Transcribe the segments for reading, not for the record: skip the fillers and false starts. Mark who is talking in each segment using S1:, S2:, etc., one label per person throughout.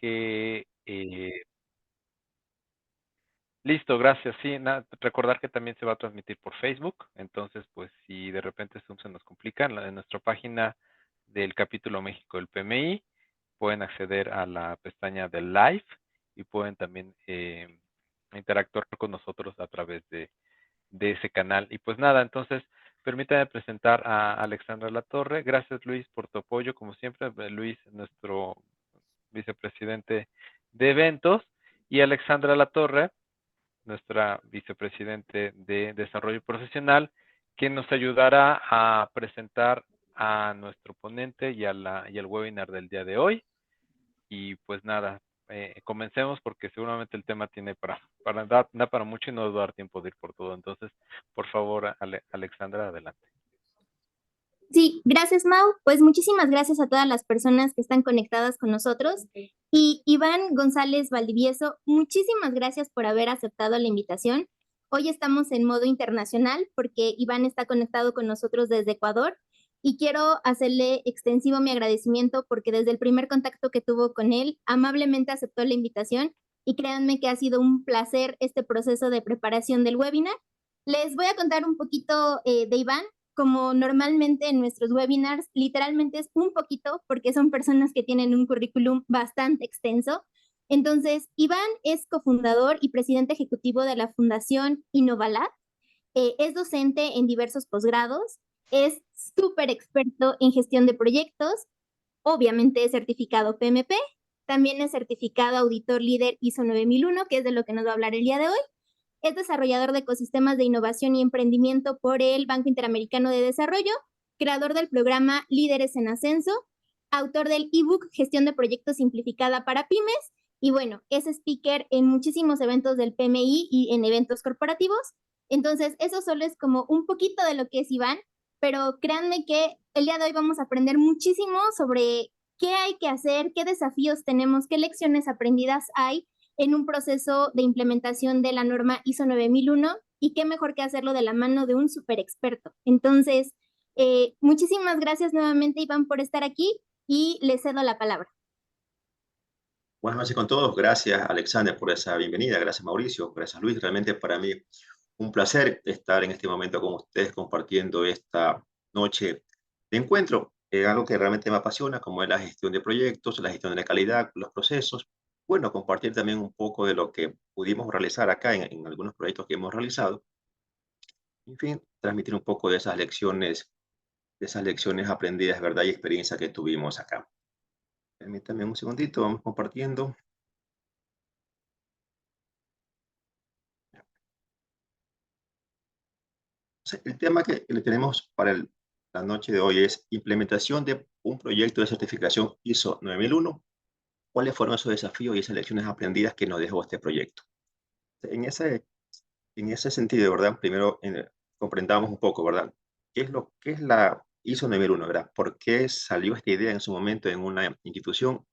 S1: que listo, gracias. Sí, recordar que también se va a transmitir por Facebook. Entonces, pues si de repente Zoom se nos complica, en nuestra página del capítulo México del PMI pueden acceder a la pestaña del live y pueden también interactuar con nosotros a través de ese canal. Y pues nada, entonces permítame presentar a Alexandra Latorre. Gracias, Luis, por tu apoyo, como siempre. Luis, nuestro vicepresidente de eventos, y Alexandra Latorre, nuestra vicepresidente de Desarrollo Profesional, quien nos ayudará a presentar a nuestro ponente y al webinar del día de hoy. Y pues nada, comencemos porque seguramente el tema tiene da para mucho y no nos va a dar tiempo de ir por todo. Entonces, por favor, Alexandra, adelante.
S2: Sí, gracias, Mau. Pues muchísimas gracias a todas las personas que están conectadas con nosotros. Y Iván González Valdivieso, muchísimas gracias por haber aceptado la invitación. Hoy estamos en modo internacional porque Iván está conectado con nosotros desde Ecuador y quiero hacerle extensivo mi agradecimiento porque desde el primer contacto que tuvo con él, amablemente aceptó la invitación y créanme que ha sido un placer este proceso de preparación del webinar. Les voy a contar un poquito de Iván. Como normalmente en nuestros webinars, literalmente es un poquito porque son personas que tienen un currículum bastante extenso. Entonces, Iván es cofundador y presidente ejecutivo de la Fundación Innovalab. Es docente en diversos posgrados, es súper experto en gestión de proyectos, obviamente es certificado PMP, también es certificado auditor líder ISO 9001, que es de lo que nos va a hablar el día de hoy. Es desarrollador de ecosistemas de innovación y emprendimiento por el Banco Interamericano de Desarrollo, creador del programa Líderes en Ascenso, autor del ebook Gestión de Proyectos Simplificada para Pymes, y bueno, es speaker en muchísimos eventos del PMI y en eventos corporativos. Entonces, eso solo es como un poquito de lo que es Iván, pero créanme que el día de hoy vamos a aprender muchísimo sobre qué hay que hacer, qué desafíos tenemos, qué lecciones aprendidas hay en un proceso de implementación de la norma ISO 9001 y qué mejor que hacerlo de la mano de un súper experto. Entonces, muchísimas gracias nuevamente, Iván, por estar aquí y le cedo la palabra.
S3: Buenas noches con todos. Gracias, Alexander, por esa bienvenida. Gracias, Mauricio. Gracias, Luis. Realmente para mí un placer estar en este momento con ustedes compartiendo esta noche de encuentro. Algo que realmente me apasiona, como es la gestión de proyectos, la gestión de la calidad, los procesos. Bueno, compartir también un poco de lo que pudimos realizar acá en algunos proyectos que hemos realizado. En fin, transmitir un poco de esas lecciones aprendidas, ¿verdad? Y experiencia que tuvimos acá. Permítanme un segundito, vamos compartiendo. El tema que le tenemos para la noche de hoy es implementación de un proyecto de certificación ISO 9001. ¿Cuáles fueron esos desafíos y esas lecciones aprendidas que nos dejó este proyecto? En ese, en ese sentido, ¿verdad? Primero comprendamos un poco, ¿verdad? ¿Qué es la ISO 9001, ¿verdad? ¿Por qué salió esta idea en su momento en una institución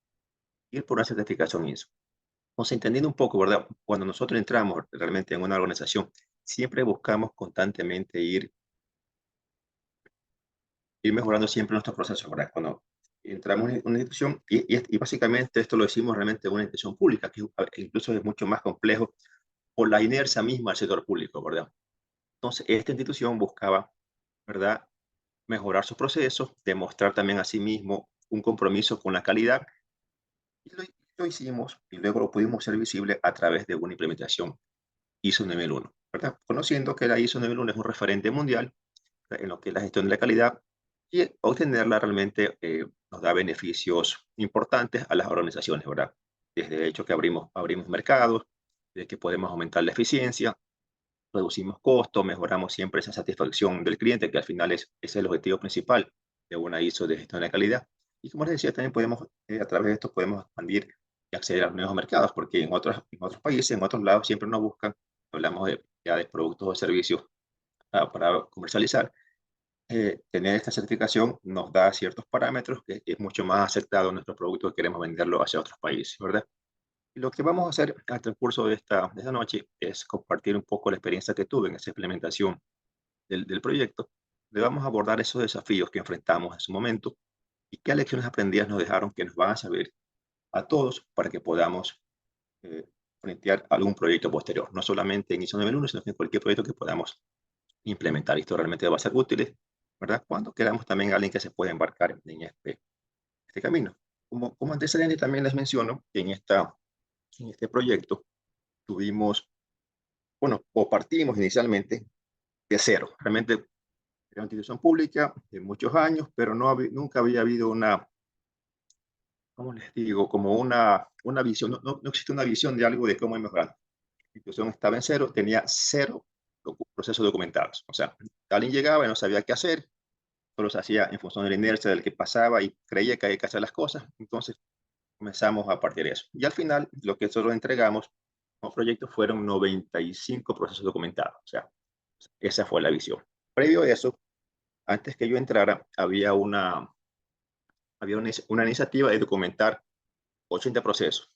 S3: ir por una certificación ISO? Entonces, entendiendo un poco, ¿verdad? Cuando nosotros entramos realmente en una organización, siempre buscamos constantemente ir mejorando siempre nuestro proceso, ¿verdad? Cuando entramos en una institución, y básicamente esto lo decimos realmente en una institución pública, que incluso es mucho más complejo por la inercia misma del sector público, ¿verdad? Entonces, esta institución buscaba, ¿verdad?, mejorar sus procesos, demostrar también a sí mismo un compromiso con la calidad, y lo hicimos, y luego lo pudimos hacer visible a través de una implementación ISO 9001, ¿verdad? Conociendo que la ISO 9001 es un referente mundial en lo que es la gestión de la calidad, y obtenerla realmente nos da beneficios importantes a las organizaciones, ¿verdad? Desde el hecho que abrimos mercados, de que podemos aumentar la eficiencia, reducimos costos, mejoramos siempre esa satisfacción del cliente, que al final es el objetivo principal de una ISO de gestión de calidad. Y como les decía, también podemos, a través de esto podemos expandir y acceder a nuevos mercados, porque en otros países, en otros lados, siempre nos buscan, hablamos ya de productos o servicios para comercializar. Tener esta certificación nos da ciertos parámetros que es mucho más aceptado nuestro producto que queremos venderlo hacia otros países, ¿verdad? Y lo que vamos a hacer al transcurso de esta noche es compartir un poco la experiencia que tuve en esa implementación del proyecto. Le vamos a abordar esos desafíos que enfrentamos en su momento y qué lecciones aprendidas nos dejaron que nos van a servir a todos para que podamos plantear algún proyecto posterior, no solamente en ISO nivel 1, sino que en cualquier proyecto que podamos implementar. Esto realmente va a ser útil, ¿verdad? Cuando queramos también a alguien que se pueda embarcar en este camino. Como antecedente también les menciono que en este proyecto tuvimos, bueno, o partimos inicialmente de cero. Realmente era una institución pública de muchos años, pero nunca había habido una, ¿cómo les digo? Como una visión, no existe una visión de algo de cómo ir mejorando. La institución estaba en cero, tenía cero procesos documentados. O sea, alguien llegaba y no sabía qué hacer, solo se hacía en función de la inercia del que pasaba y creía que había que hacer las cosas. Entonces comenzamos a partir de eso. Y al final, lo que nosotros entregamos como proyecto fueron 95 procesos documentados. O sea, esa fue la visión. Previo a eso, antes que yo entrara, había una iniciativa de documentar 80 procesos.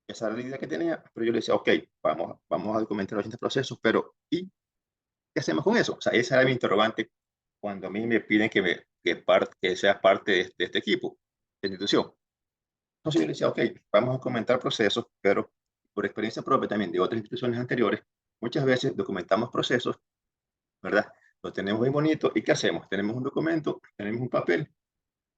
S3: Esa era la idea que tenía, pero yo le decía, ok, vamos a documentar 80 procesos, pero ¿y qué hacemos con eso? O sea, esa era mi interrogante cuando a mí me piden que sea parte de este equipo, de institución. Entonces yo le decía, ok, vamos a documentar procesos, pero por experiencia propia también de otras instituciones anteriores, muchas veces documentamos procesos, ¿verdad? Lo tenemos muy bonito, ¿y qué hacemos? Tenemos un documento, tenemos un papel,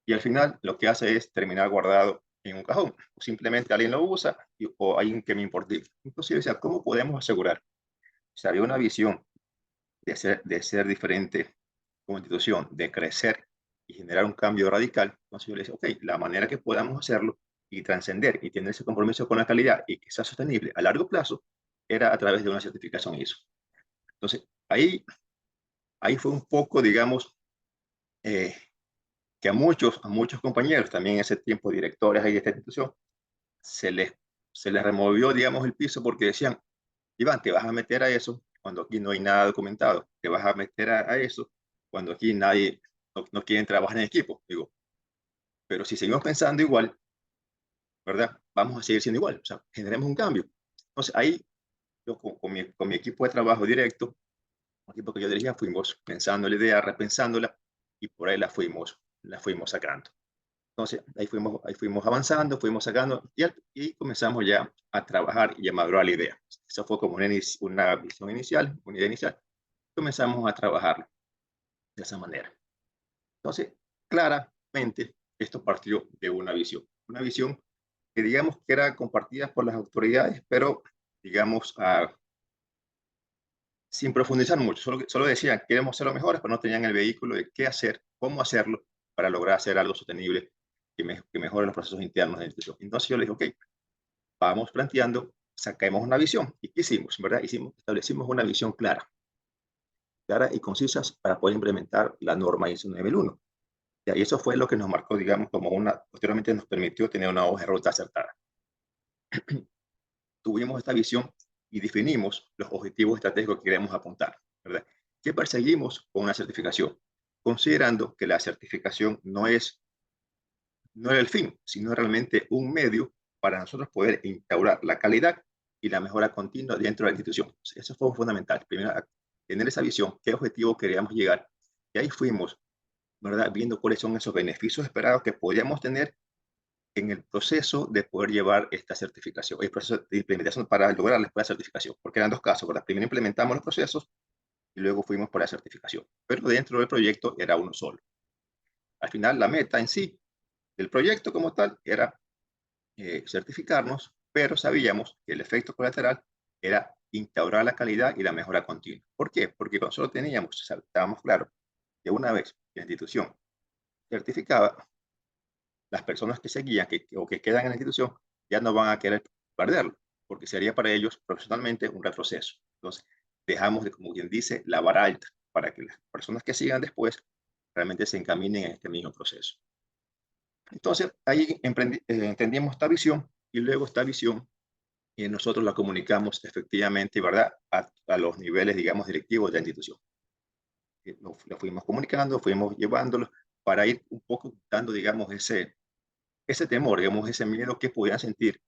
S3: y al final lo que hace es terminar guardado en un cajón. O simplemente alguien lo usa o alguien que me importe. Entonces yo decía, ¿cómo podemos asegurar? Si había una visión de ser diferente como institución, de crecer y generar un cambio radical. Entonces yo le decía, ok, la manera que podamos hacerlo y trascender y tener ese compromiso con la calidad y que sea sostenible a largo plazo era a través de una certificación ISO. Entonces ahí fue un poco, digamos, eh, que a muchos compañeros, también en ese tiempo directores ahí de esta institución, se les, se les removió, digamos, el piso porque decían, Iván, te vas a meter a eso cuando aquí no hay nada documentado, te vas a meter a eso cuando aquí nadie, no quieren trabajar en equipo. Digo, pero si seguimos pensando igual, ¿verdad? Vamos a seguir siendo igual, o sea, generemos un cambio. Entonces ahí yo con mi equipo de trabajo directo, el equipo que yo dirigía, fuimos pensando la idea, repensándola y por ahí la fuimos sacando. Entonces, ahí fuimos avanzando, fuimos sacando y comenzamos ya a trabajar y a madurar la idea. Eso fue como una visión inicial, una idea inicial. Comenzamos a trabajar de esa manera. Entonces, claramente, esto partió de una visión que digamos que era compartida por las autoridades, pero digamos, sin profundizar mucho. Solo decían, queremos ser los mejores, pero no tenían el vehículo de qué hacer, cómo hacerlo para lograr hacer algo sostenible que mejore los procesos internos de la institución. Entonces yo le dije, ok, vamos planteando, saquemos una visión. ¿Y qué hicimos? ¿Verdad? Establecimos una visión clara y concisa para poder implementar la norma ISO nivel 1. Y eso fue lo que nos marcó, digamos, posteriormente nos permitió tener una hoja de ruta acertada. Tuvimos esta visión y definimos los objetivos estratégicos que queremos apuntar, ¿verdad? ¿Qué perseguimos con una certificación? Considerando que la certificación no es el fin, sino realmente un medio para nosotros poder instaurar la calidad y la mejora continua dentro de la institución. Eso fue fundamental. Primero, tener esa visión, qué objetivo queríamos llegar. Y ahí fuimos, ¿verdad? Viendo cuáles son esos beneficios esperados que podíamos tener en el proceso de poder llevar esta certificación, el proceso de implementación para lograr la certificación, porque eran dos casos, ¿verdad? Primero implementamos los procesos y luego fuimos por la certificación, pero dentro del proyecto era uno solo. Al final, la meta en sí del proyecto como tal era certificarnos, pero sabíamos que el efecto colateral era instaurar la calidad y la mejora continua. ¿Por qué? Porque cuando solo estábamos claros que una vez que la institución certificaba, las personas que seguían o que quedan en la institución ya no van a querer perderlo, porque sería para ellos profesionalmente un retroceso. Entonces, dejamos de, como quien dice, la vara alta para que las personas que sigan después realmente se encaminen en este mismo proceso. Entonces, ahí entendimos esta visión y luego esta visión y nosotros la comunicamos efectivamente, ¿verdad?, a los niveles, digamos, directivos de la institución. Lo fuimos comunicando, fuimos llevándolo para ir un poco dando, digamos, ese temor, digamos, ese miedo que podían sentir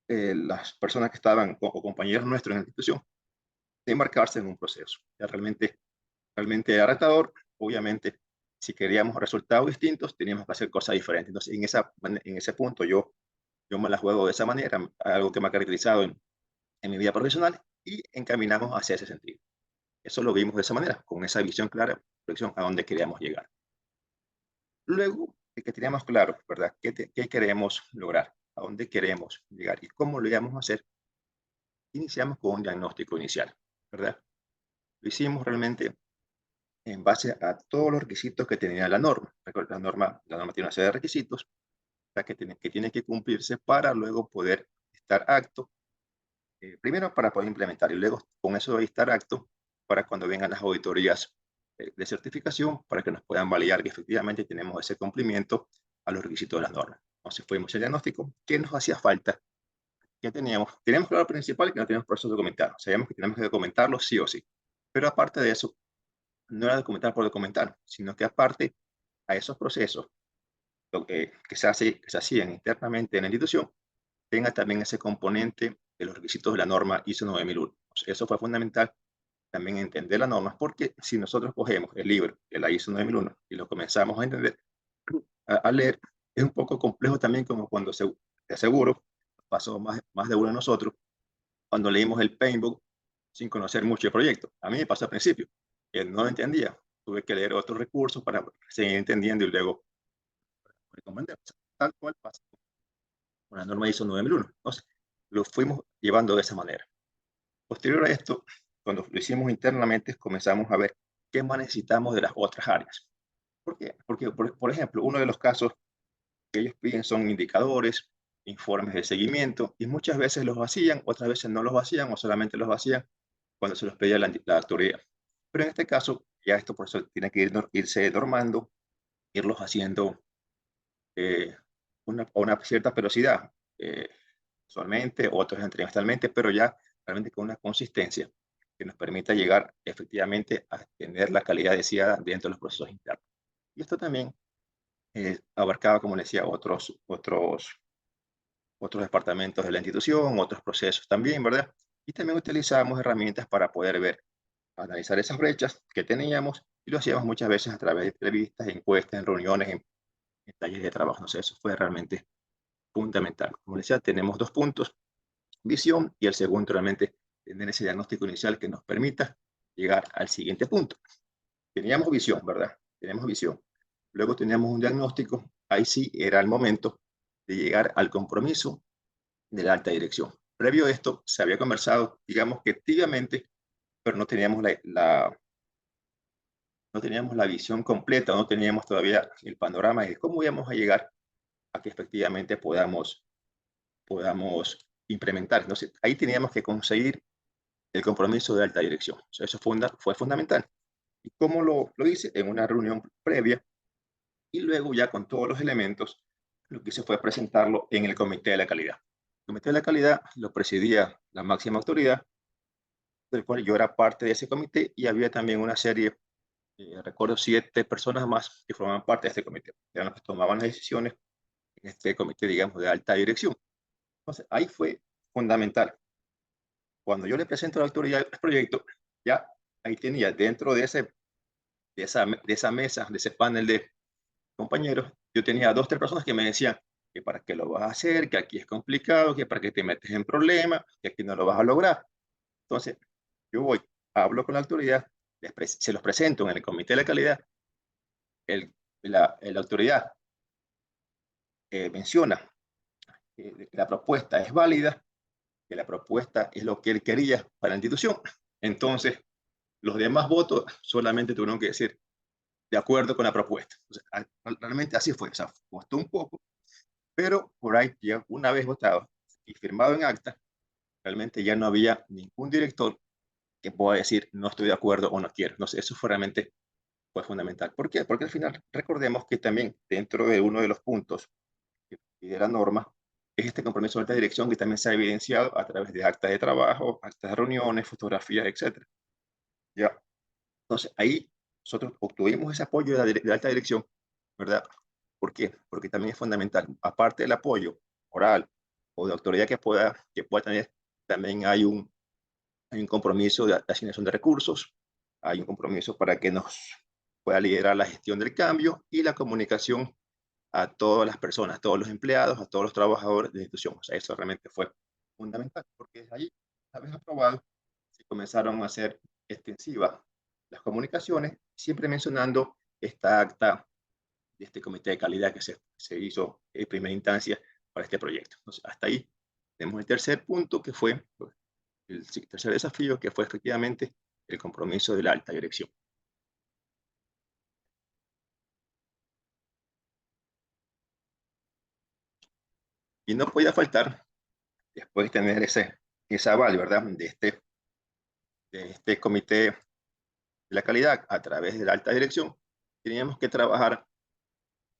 S3: las personas que estaban o compañeros nuestros en la institución de embarcarse en un proceso. Ya realmente era retador, obviamente si queríamos resultados distintos, teníamos que hacer cosas diferentes. Entonces, en ese punto yo me la juego de esa manera, algo que me ha caracterizado en mi vida profesional y encaminamos hacia ese sentido. Eso lo vimos de esa manera, con esa visión clara, proyección a dónde queríamos llegar. Luego de que teníamos claro, ¿verdad? ¿Qué queremos lograr? ¿A dónde queremos llegar? ¿Y cómo lo íbamos a hacer? Iniciamos con un diagnóstico inicial, ¿verdad? Lo hicimos realmente en base a todos los requisitos que tenía la norma. Recuerda, la norma tiene una serie de requisitos que tiene que cumplirse para luego poder estar acto, primero para poder implementar y luego con eso de estar acto para cuando vengan las auditorías de certificación para que nos puedan validar que efectivamente tenemos ese cumplimiento a los requisitos de las normas. Entonces fuimos al diagnóstico, ¿qué nos hacía falta? ¿Qué teníamos? Teníamos claro lo principal que no teníamos proceso documentado. Sabíamos que teníamos que documentarlo sí o sí. Pero aparte de eso, no era documentar por documentar, sino que aparte a esos procesos que se hacían internamente en la institución, tenga también ese componente de los requisitos de la norma ISO 9001. Eso fue fundamental también entender las normas, porque si nosotros cogemos el libro de la ISO 9001 y lo comenzamos a entender, a leer, es un poco complejo también como cuando te aseguro, pasó más de uno de nosotros, cuando leímos el Paintbook sin conocer mucho el proyecto. A mí me pasó al principio, que no lo entendía, tuve que leer otros recursos para seguir entendiendo y luego recomendar. Tal cual pasa con la norma ISO 9001. Entonces, lo fuimos llevando de esa manera. Posterior a esto, cuando lo hicimos internamente, comenzamos a ver qué más necesitamos de las otras áreas. ¿Por qué? Porque, por ejemplo, uno de los casos que ellos piden son indicadores, informes de seguimiento, y muchas veces los vacían, otras veces no los vacían o solamente los vacían cuando se los pedía la autoridad. Pero en este caso, ya esto por eso tiene que irse normando, irlos haciendo eh, a una cierta velocidad, usualmente, otros trimestralmente, pero ya realmente con una consistencia que nos permita llegar efectivamente a tener la calidad deseada dentro de los procesos internos. Y esto también abarcaba, como les decía, otros departamentos de la institución, otros procesos también, ¿verdad? Y también utilizábamos herramientas para poder ver, analizar esas brechas que teníamos y lo hacíamos muchas veces a través de entrevistas, encuestas, en reuniones, en talleres de trabajo. No sé, eso fue realmente fundamental. Como decía, tenemos dos puntos: visión y el segundo realmente tener ese diagnóstico inicial que nos permita llegar al siguiente punto. Teníamos visión, ¿verdad? Tenemos visión. Luego teníamos un diagnóstico, ahí sí era el momento de llegar al compromiso de la alta dirección. Previo a esto se había conversado, digamos que tibiamente, pero no teníamos la visión completa, no teníamos todavía el panorama de cómo íbamos a llegar a que efectivamente podamos implementar. Entonces, ahí teníamos que conseguir el compromiso de alta dirección. O sea, eso fue fundamental. ¿Y cómo lo hice? En una reunión previa y luego ya con todos los elementos, lo que hice fue presentarlo en el Comité de la Calidad. El Comité de la Calidad lo presidía la máxima autoridad, del cual yo era parte de ese comité y había también una serie, recuerdo, 7 personas más que formaban parte de este comité. Eran los que tomaban las decisiones en este comité, digamos, de alta dirección. Entonces, ahí fue fundamental. Cuando yo le presento a la autoridad el proyecto, ya ahí tenía dentro de esa mesa, de ese panel de compañeros, yo tenía 2, 3 personas que me decían que para qué lo vas a hacer, que aquí es complicado, que para qué te metes en problemas, que aquí no lo vas a lograr. Entonces, yo voy, hablo con la autoridad, se los presento en el comité de la calidad, la autoridad menciona que la propuesta es válida, que la propuesta es lo que él quería para la institución. Entonces, los demás votos solamente tuvieron que decir de acuerdo con la propuesta. O sea, realmente así fue. O sea, costó un poco, pero por ahí ya una vez votado y firmado en acta, realmente ya no había ningún director que pueda decir no estoy de acuerdo o no quiero. No sé, eso fue fundamental. ¿Por qué? Porque al final recordemos que también dentro de uno de los puntos de la norma es este compromiso de alta dirección que también se ha evidenciado a través de actas de trabajo, actas de reuniones, fotografías, etcétera. Ya. Entonces, ahí nosotros obtuvimos ese apoyo de alta dirección, ¿verdad? ¿Por qué? Porque también es fundamental. Aparte del apoyo oral o de autoridad que pueda tener, también hay un compromiso de asignación de recursos, hay un compromiso para que nos pueda liderar la gestión del cambio y la comunicación a todas las personas, a todos los empleados, a todos los trabajadores de la institución. O sea, eso realmente fue fundamental, porque desde ahí, una vez aprobado, se comenzaron a hacer extensivas las comunicaciones, siempre mencionando esta acta de este comité de calidad que se hizo en primera instancia para este proyecto. Entonces, hasta ahí tenemos el tercer punto, que fue pues, el tercer desafío, que fue efectivamente el compromiso de la alta dirección. Y no podía faltar, después de tener ese aval, ¿verdad?, de este comité de la calidad a través de la alta dirección, teníamos que trabajar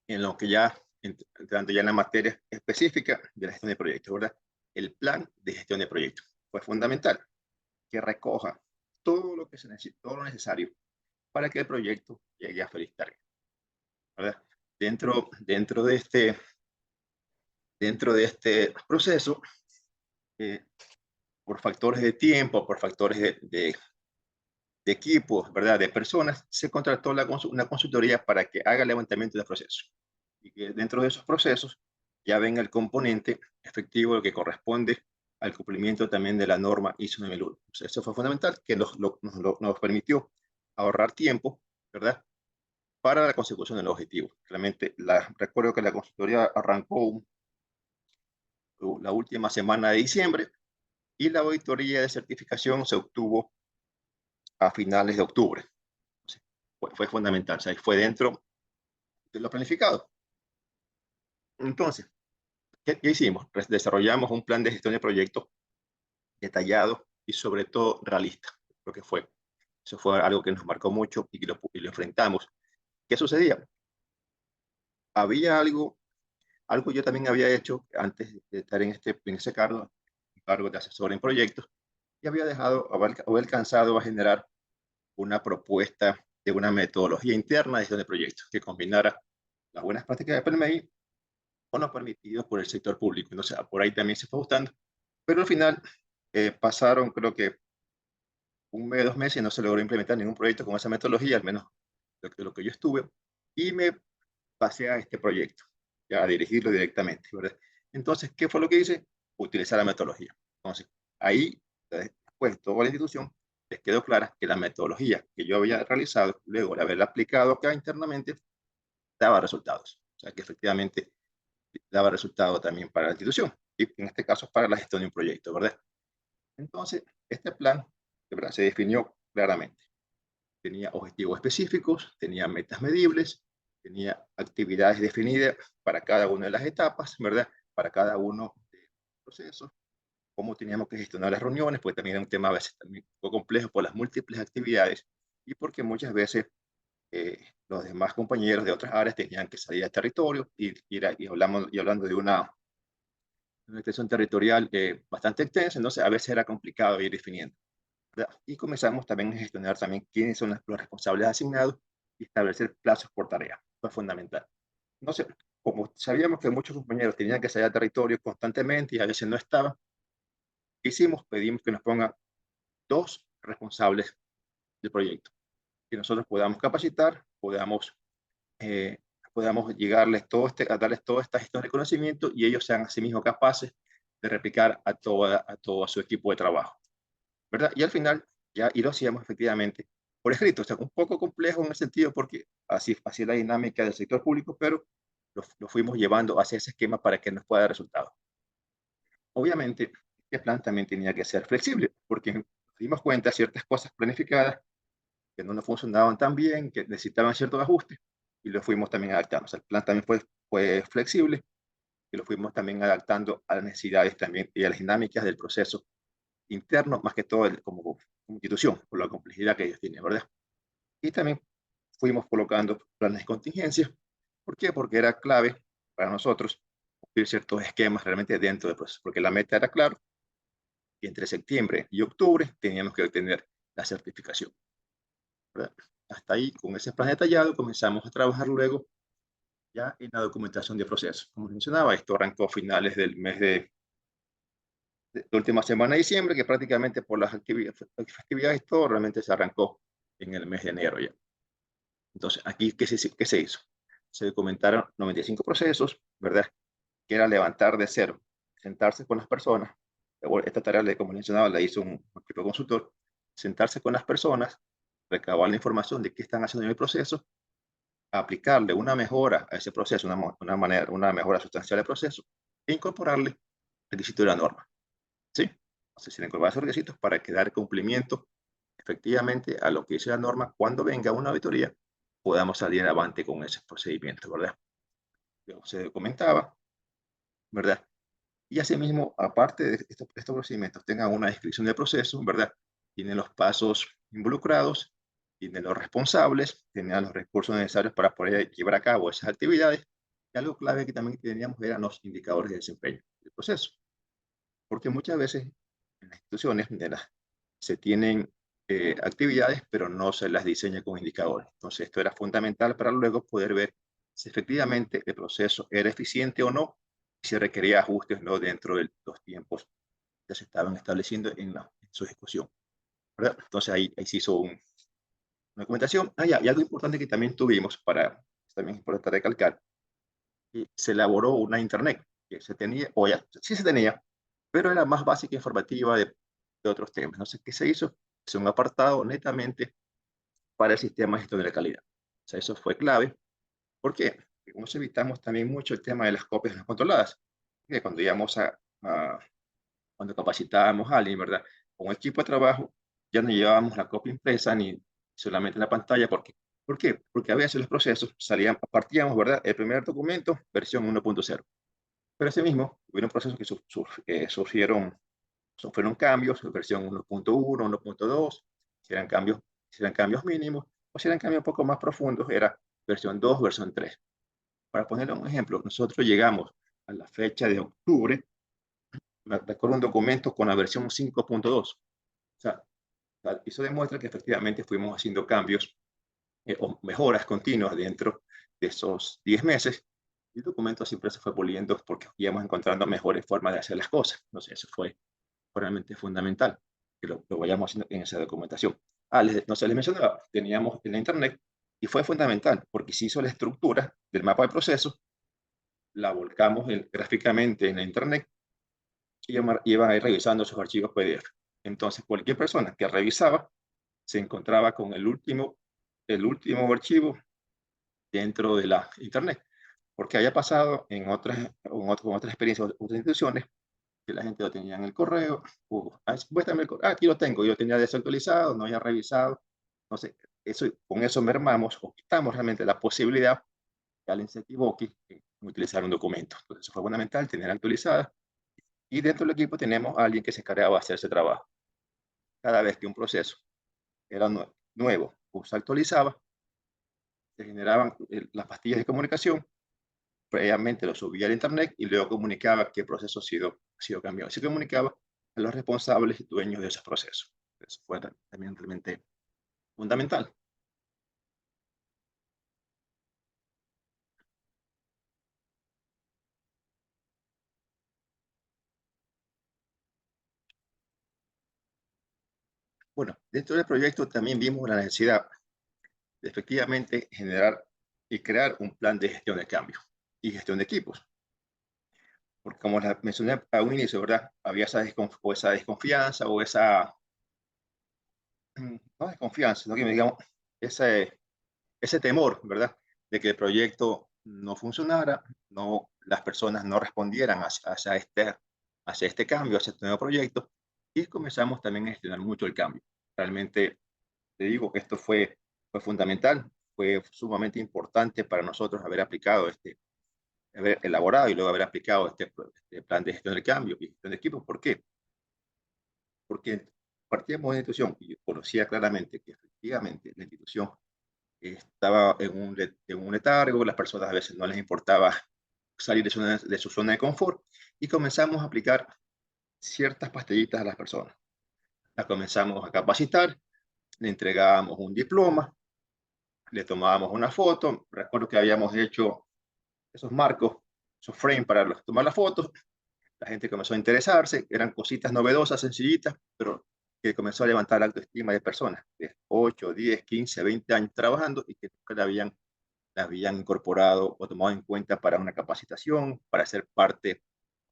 S3: en lo que ya, entrando ya en la materia específica de la gestión de proyectos, ¿verdad? El plan de gestión de proyectos fue fundamental, que recoja todo lo que se necesita, todo lo necesario para que el proyecto llegue a feliz término, ¿verdad? Dentro de este proceso, eh, por factores de tiempo, por factores de equipos, ¿verdad?, de personas, se contrató una consultoría para que haga el levantamiento del proceso. Y que dentro de esos procesos ya venga el componente efectivo que corresponde al cumplimiento también de la norma ISO 9001. O sea, eso fue fundamental, que nos permitió ahorrar tiempo, ¿verdad?, para la consecución del objetivo. Realmente, recuerdo que la consultoría arrancó la última semana de diciembre y la auditoría de certificación se obtuvo a finales de octubre. Fue fundamental, o sea, fue dentro de lo planificado. Entonces, ¿qué hicimos? Pues desarrollamos un plan de gestión de proyectos detallado y sobre todo realista, lo que fue. Eso fue algo que nos marcó mucho y lo enfrentamos. ¿Qué sucedía? Había algo yo también había hecho antes de estar en ese cargo de asesor en proyectos, y había había alcanzado a generar una propuesta de una metodología interna de gestión de proyectos que combinara las buenas prácticas de PMI con lo permitido por el sector público. Entonces, por ahí también se fue gustando, pero al final pasaron, creo que un mes, 2 meses, y no se logró implementar ningún proyecto con esa metodología, al menos lo que yo estuve, y me pasé a este proyecto, ya a dirigirlo directamente, ¿verdad? Entonces, ¿qué fue lo que hice? Utilizar la metodología. Entonces, ahí, después, toda la institución les quedó clara que la metodología que yo había realizado, luego de haberla aplicado acá internamente, daba resultados. O sea, que efectivamente daba resultado también para la institución, y en este caso para la gestión de un proyecto, ¿verdad? Entonces, este plan, ¿verdad?, se definió claramente. Tenía objetivos específicos, tenía metas medibles, tenía actividades definidas para cada una de las etapas, ¿verdad? Para cada uno de los procesos, cómo teníamos que gestionar las reuniones, porque también era un tema a veces también un poco complejo por las múltiples actividades y porque muchas veces los demás compañeros de otras áreas tenían que salir al territorio y hablando de una extensión territorial bastante extensa, entonces a veces era complicado ir definiendo, ¿verdad? Y comenzamos también a gestionar también quiénes son los responsables asignados y establecer plazos por tarea. Fue fundamental. Entonces, como sabíamos que muchos compañeros tenían que salir al territorio constantemente y a veces no estaban, ¿qué hicimos? Pedimos que nos pongan 2 responsables del proyecto, que nosotros podamos capacitar, eh, podamos llegarles a darles toda esta gestión de conocimiento y ellos sean asimismo capaces de replicar a todo su equipo de trabajo, ¿verdad? Y al final, y lo hacíamos efectivamente por escrito, o sea, un poco complejo en el sentido porque así es la dinámica del sector público, pero lo fuimos llevando hacia ese esquema para que nos pueda dar resultados. Obviamente, este plan también tenía que ser flexible, porque nos dimos cuenta de ciertas cosas planificadas que no nos funcionaban tan bien, que necesitaban ciertos ajustes, y lo fuimos también adaptando. O sea, el plan también fue flexible y lo fuimos también adaptando a las necesidades también y a las dinámicas del proceso interno, más que todo como institución, por la complejidad que ellos tienen, ¿verdad? Y también fuimos colocando planes de contingencia. ¿Por qué? Porque era clave para nosotros cumplir ciertos esquemas realmente dentro del proceso, porque la meta era claro, y entre septiembre y octubre teníamos que obtener la certificación, ¿verdad? Hasta ahí, con ese plan detallado, comenzamos a trabajar luego ya en la documentación de proceso. Como mencionaba, esto arrancó a finales del mes de la última semana de diciembre, que prácticamente por las festividades todo realmente se arrancó en el mes de enero ya. Entonces, aquí, ¿qué se hizo? Se documentaron 95 procesos, ¿verdad? Que era levantar de cero, sentarse con las personas. Esta tarea, como mencionaba, la hizo un equipo consultor. Sentarse con las personas, recabar la información de qué están haciendo en el proceso, aplicarle una mejora a ese proceso, una mejora sustancial al proceso, e incorporarle requisitos de la norma. ¿Sí? Entonces, se incorporan esos requisitos para que dar cumplimiento efectivamente a lo que dice la norma. Cuando venga una auditoría, podamos salir avante con ese procedimiento, ¿verdad? Se documentaba, ¿verdad? Y asimismo, aparte de estos procedimientos, tengan una descripción del proceso, ¿verdad? Tienen los pasos involucrados, tienen los responsables, tenían los recursos necesarios para poder llevar a cabo esas actividades. Y algo clave que también teníamos eran los indicadores de desempeño del proceso. Porque muchas veces en las instituciones se tienen actividades, pero no se las diseña con indicadores. Entonces, esto era fundamental para luego poder ver si efectivamente el proceso era eficiente o no, y si requería ajustes no dentro de los tiempos que se estaban estableciendo en su ejecución, ¿verdad? Entonces, ahí se hizo una documentación. Y algo importante que también tuvimos, también es importante recalcar, y se elaboró una internet que se tenía, o ya, sí se tenía, pero era más básica e informativa de otros temas. Entonces, ¿qué se hizo? Es un apartado netamente para el sistema de gestión de la calidad. O sea, eso fue clave. ¿Por qué? Porque nos evitamos también mucho el tema de las copias no controladas. Que cuando íbamos cuando capacitábamos a alguien, ¿verdad? Con un equipo de trabajo, ya no llevábamos la copia impresa ni solamente en la pantalla. ¿Por qué? Porque a veces los procesos partíamos, ¿verdad? El primer documento, versión 1.0. Pero ese mismo, hubieron procesos que fueron cambios, versión 1.1, 1.2, si eran cambios mínimos, o si eran cambios un poco más profundos, era versión 2, versión 3. Para poner un ejemplo, nosotros llegamos a la fecha de octubre, me recuerdo un documento con la versión 5.2. O sea, eso demuestra que efectivamente fuimos haciendo cambios o mejoras continuas dentro de esos 10 meses. Y el documento siempre se fue puliendo porque íbamos encontrando mejores formas de hacer las cosas. Entonces, eso fue realmente fundamental que lo vayamos haciendo en esa documentación. No se les mencionaba, teníamos en la internet y fue fundamental porque se hizo la estructura del mapa de proceso, la volcamos gráficamente en la internet y iban a ir revisando sus archivos PDF. Entonces, cualquier persona que revisaba se encontraba con el último archivo dentro de la internet, porque haya pasado con otras experiencias, otras instituciones, que la gente lo tenía en el correo, aquí lo tengo, yo tenía desactualizado, no había revisado, no sé, con eso mermamos o quitamos realmente la posibilidad que alguien se equivoque en utilizar un documento. Entonces, eso fue fundamental, tener actualizada, y dentro del equipo tenemos a alguien que se encargaba de hacer ese trabajo. Cada vez que un proceso era nuevo o se actualizaba, se generaban las pastillas de comunicación, previamente lo subía al internet y luego comunicaba qué proceso ha sido cambiado. Se comunicaba a los responsables y dueños de esos procesos. Eso fue también realmente fundamental. Bueno, dentro del proyecto también vimos la necesidad de efectivamente generar y crear un plan de gestión de cambio y gestión de equipos. Porque como mencioné a un inicio, ¿verdad? Había esa desconfianza o no desconfianza, sino que digamos, ese temor, ¿verdad? De que el proyecto no funcionara, las personas no respondieran hacia este cambio, hacia este nuevo proyecto, y comenzamos también a gestionar mucho el cambio. Realmente, te digo que esto fue fundamental, fue sumamente importante para nosotros haber elaborado y luego haber aplicado este plan de gestión del cambio y gestión de equipo. ¿Por qué? Porque partíamos de una institución y conocía claramente que efectivamente la institución estaba en un letargo, las personas a veces no les importaba salir de su zona de confort, y comenzamos a aplicar ciertas pastillitas a las personas. Las comenzamos a capacitar, le entregábamos un diploma, le tomábamos una foto. Recuerdo que habíamos hecho esos marcos, esos frames para tomar las fotos. La gente comenzó a interesarse, eran cositas novedosas, sencillitas, pero que comenzó a levantar la autoestima de personas, de 8, 10, 15, 20 años trabajando y que nunca la habían incorporado o tomado en cuenta para una capacitación, para ser parte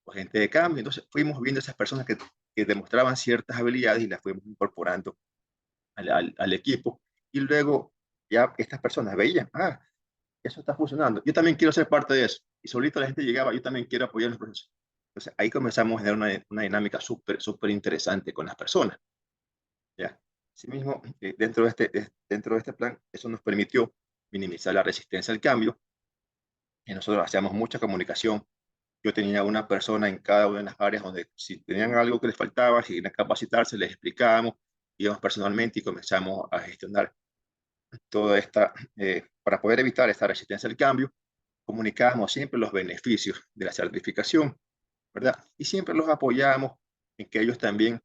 S3: o agente de cambio. Entonces fuimos viendo esas personas que demostraban ciertas habilidades y las fuimos incorporando al equipo. Y luego ya estas personas veían, eso está funcionando, yo también quiero ser parte de eso. Y solito la gente llegaba, yo también quiero apoyar los procesos. Entonces ahí comenzamos a generar una dinámica súper interesante con las personas. ¿Ya? Asimismo, dentro de este plan, eso nos permitió minimizar la resistencia al cambio. Y nosotros hacíamos mucha comunicación. Yo tenía una persona en cada una de las áreas donde si tenían algo que les faltaba, si querían capacitarse, les explicábamos, íbamos personalmente y comenzamos a gestionar toda esta, para poder evitar esta resistencia al cambio, comunicábamos siempre los beneficios de la certificación, ¿verdad? Y siempre los apoyábamos en que ellos también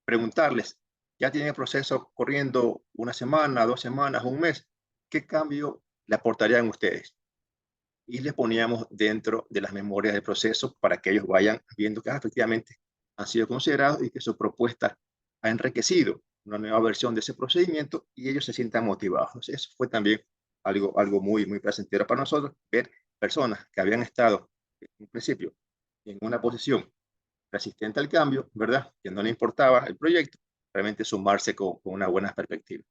S3: preguntarles, ya tienen el proceso corriendo una semana, 2 semanas, un mes, ¿qué cambio le aportarían ustedes? Y les poníamos dentro de las memorias del proceso para que ellos vayan viendo que efectivamente han sido considerados y que su propuesta ha enriquecido una nueva versión de ese procedimiento y ellos se sientan motivados. Entonces, eso fue también algo muy placentero para nosotros, ver personas que habían estado en un principio en una posición resistente al cambio, ¿verdad? Que no le importaba el proyecto, realmente sumarse con una buena perspectiva,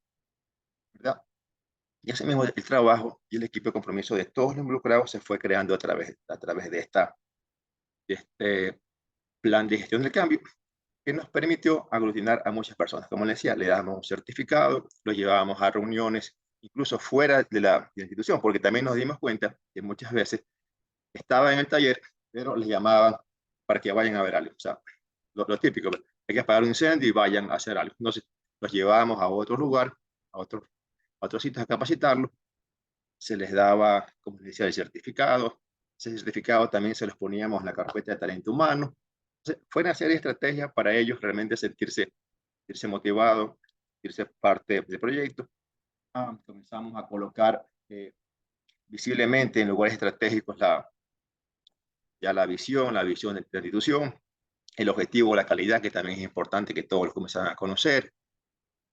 S3: ¿verdad? Y así mismo el trabajo y el equipo de compromiso de todos los involucrados se fue creando a través de este plan de gestión del cambio que nos permitió aglutinar a muchas personas. Como les decía, le damos un certificado, lo llevábamos a reuniones, incluso fuera de la institución, porque también nos dimos cuenta que muchas veces estaba en el taller, pero les llamaban para que vayan a ver algo. O sea, lo típico, hay que apagar un incendio y vayan a hacer algo. Entonces, los llevábamos a otro lugar, a otros sitios a capacitarlos, se les daba, como les decía, el certificado. Ese certificado también se los poníamos en la carpeta de talento humano. Entonces, fue una serie de estrategias para ellos realmente sentirse motivados, sentirse parte del proyecto. Comenzamos a colocar visiblemente en lugares estratégicos la visión de la institución, el objetivo, la calidad, que también es importante que todos los comenzaran a conocer.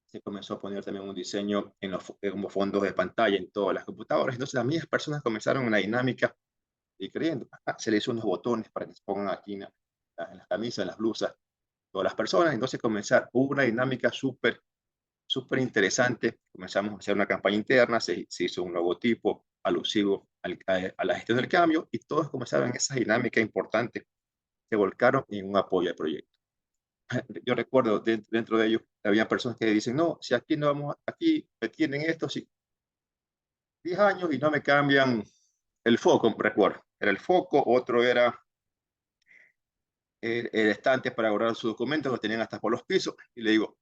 S3: Se comenzó a poner también un diseño como fondos de pantalla en todas las computadoras. Entonces las mismas personas comenzaron una dinámica y creyendo, se le hizo unos botones para que se pongan aquí en las camisas, en las blusas, todas las personas. Entonces hubo una dinámica súper interesante. Comenzamos a hacer una campaña interna, se hizo un logotipo alusivo a la gestión del cambio y todos comenzaron en esa dinámica importante, se volcaron en un apoyo al proyecto. Yo recuerdo dentro de ellos había personas que dicen, no, si aquí no vamos, aquí me tienen esto, si 10 años y no me cambian el foco, recuerdo. Era el foco, otro era el estante para guardar sus documentos, lo tenían hasta por los pisos, y le digo,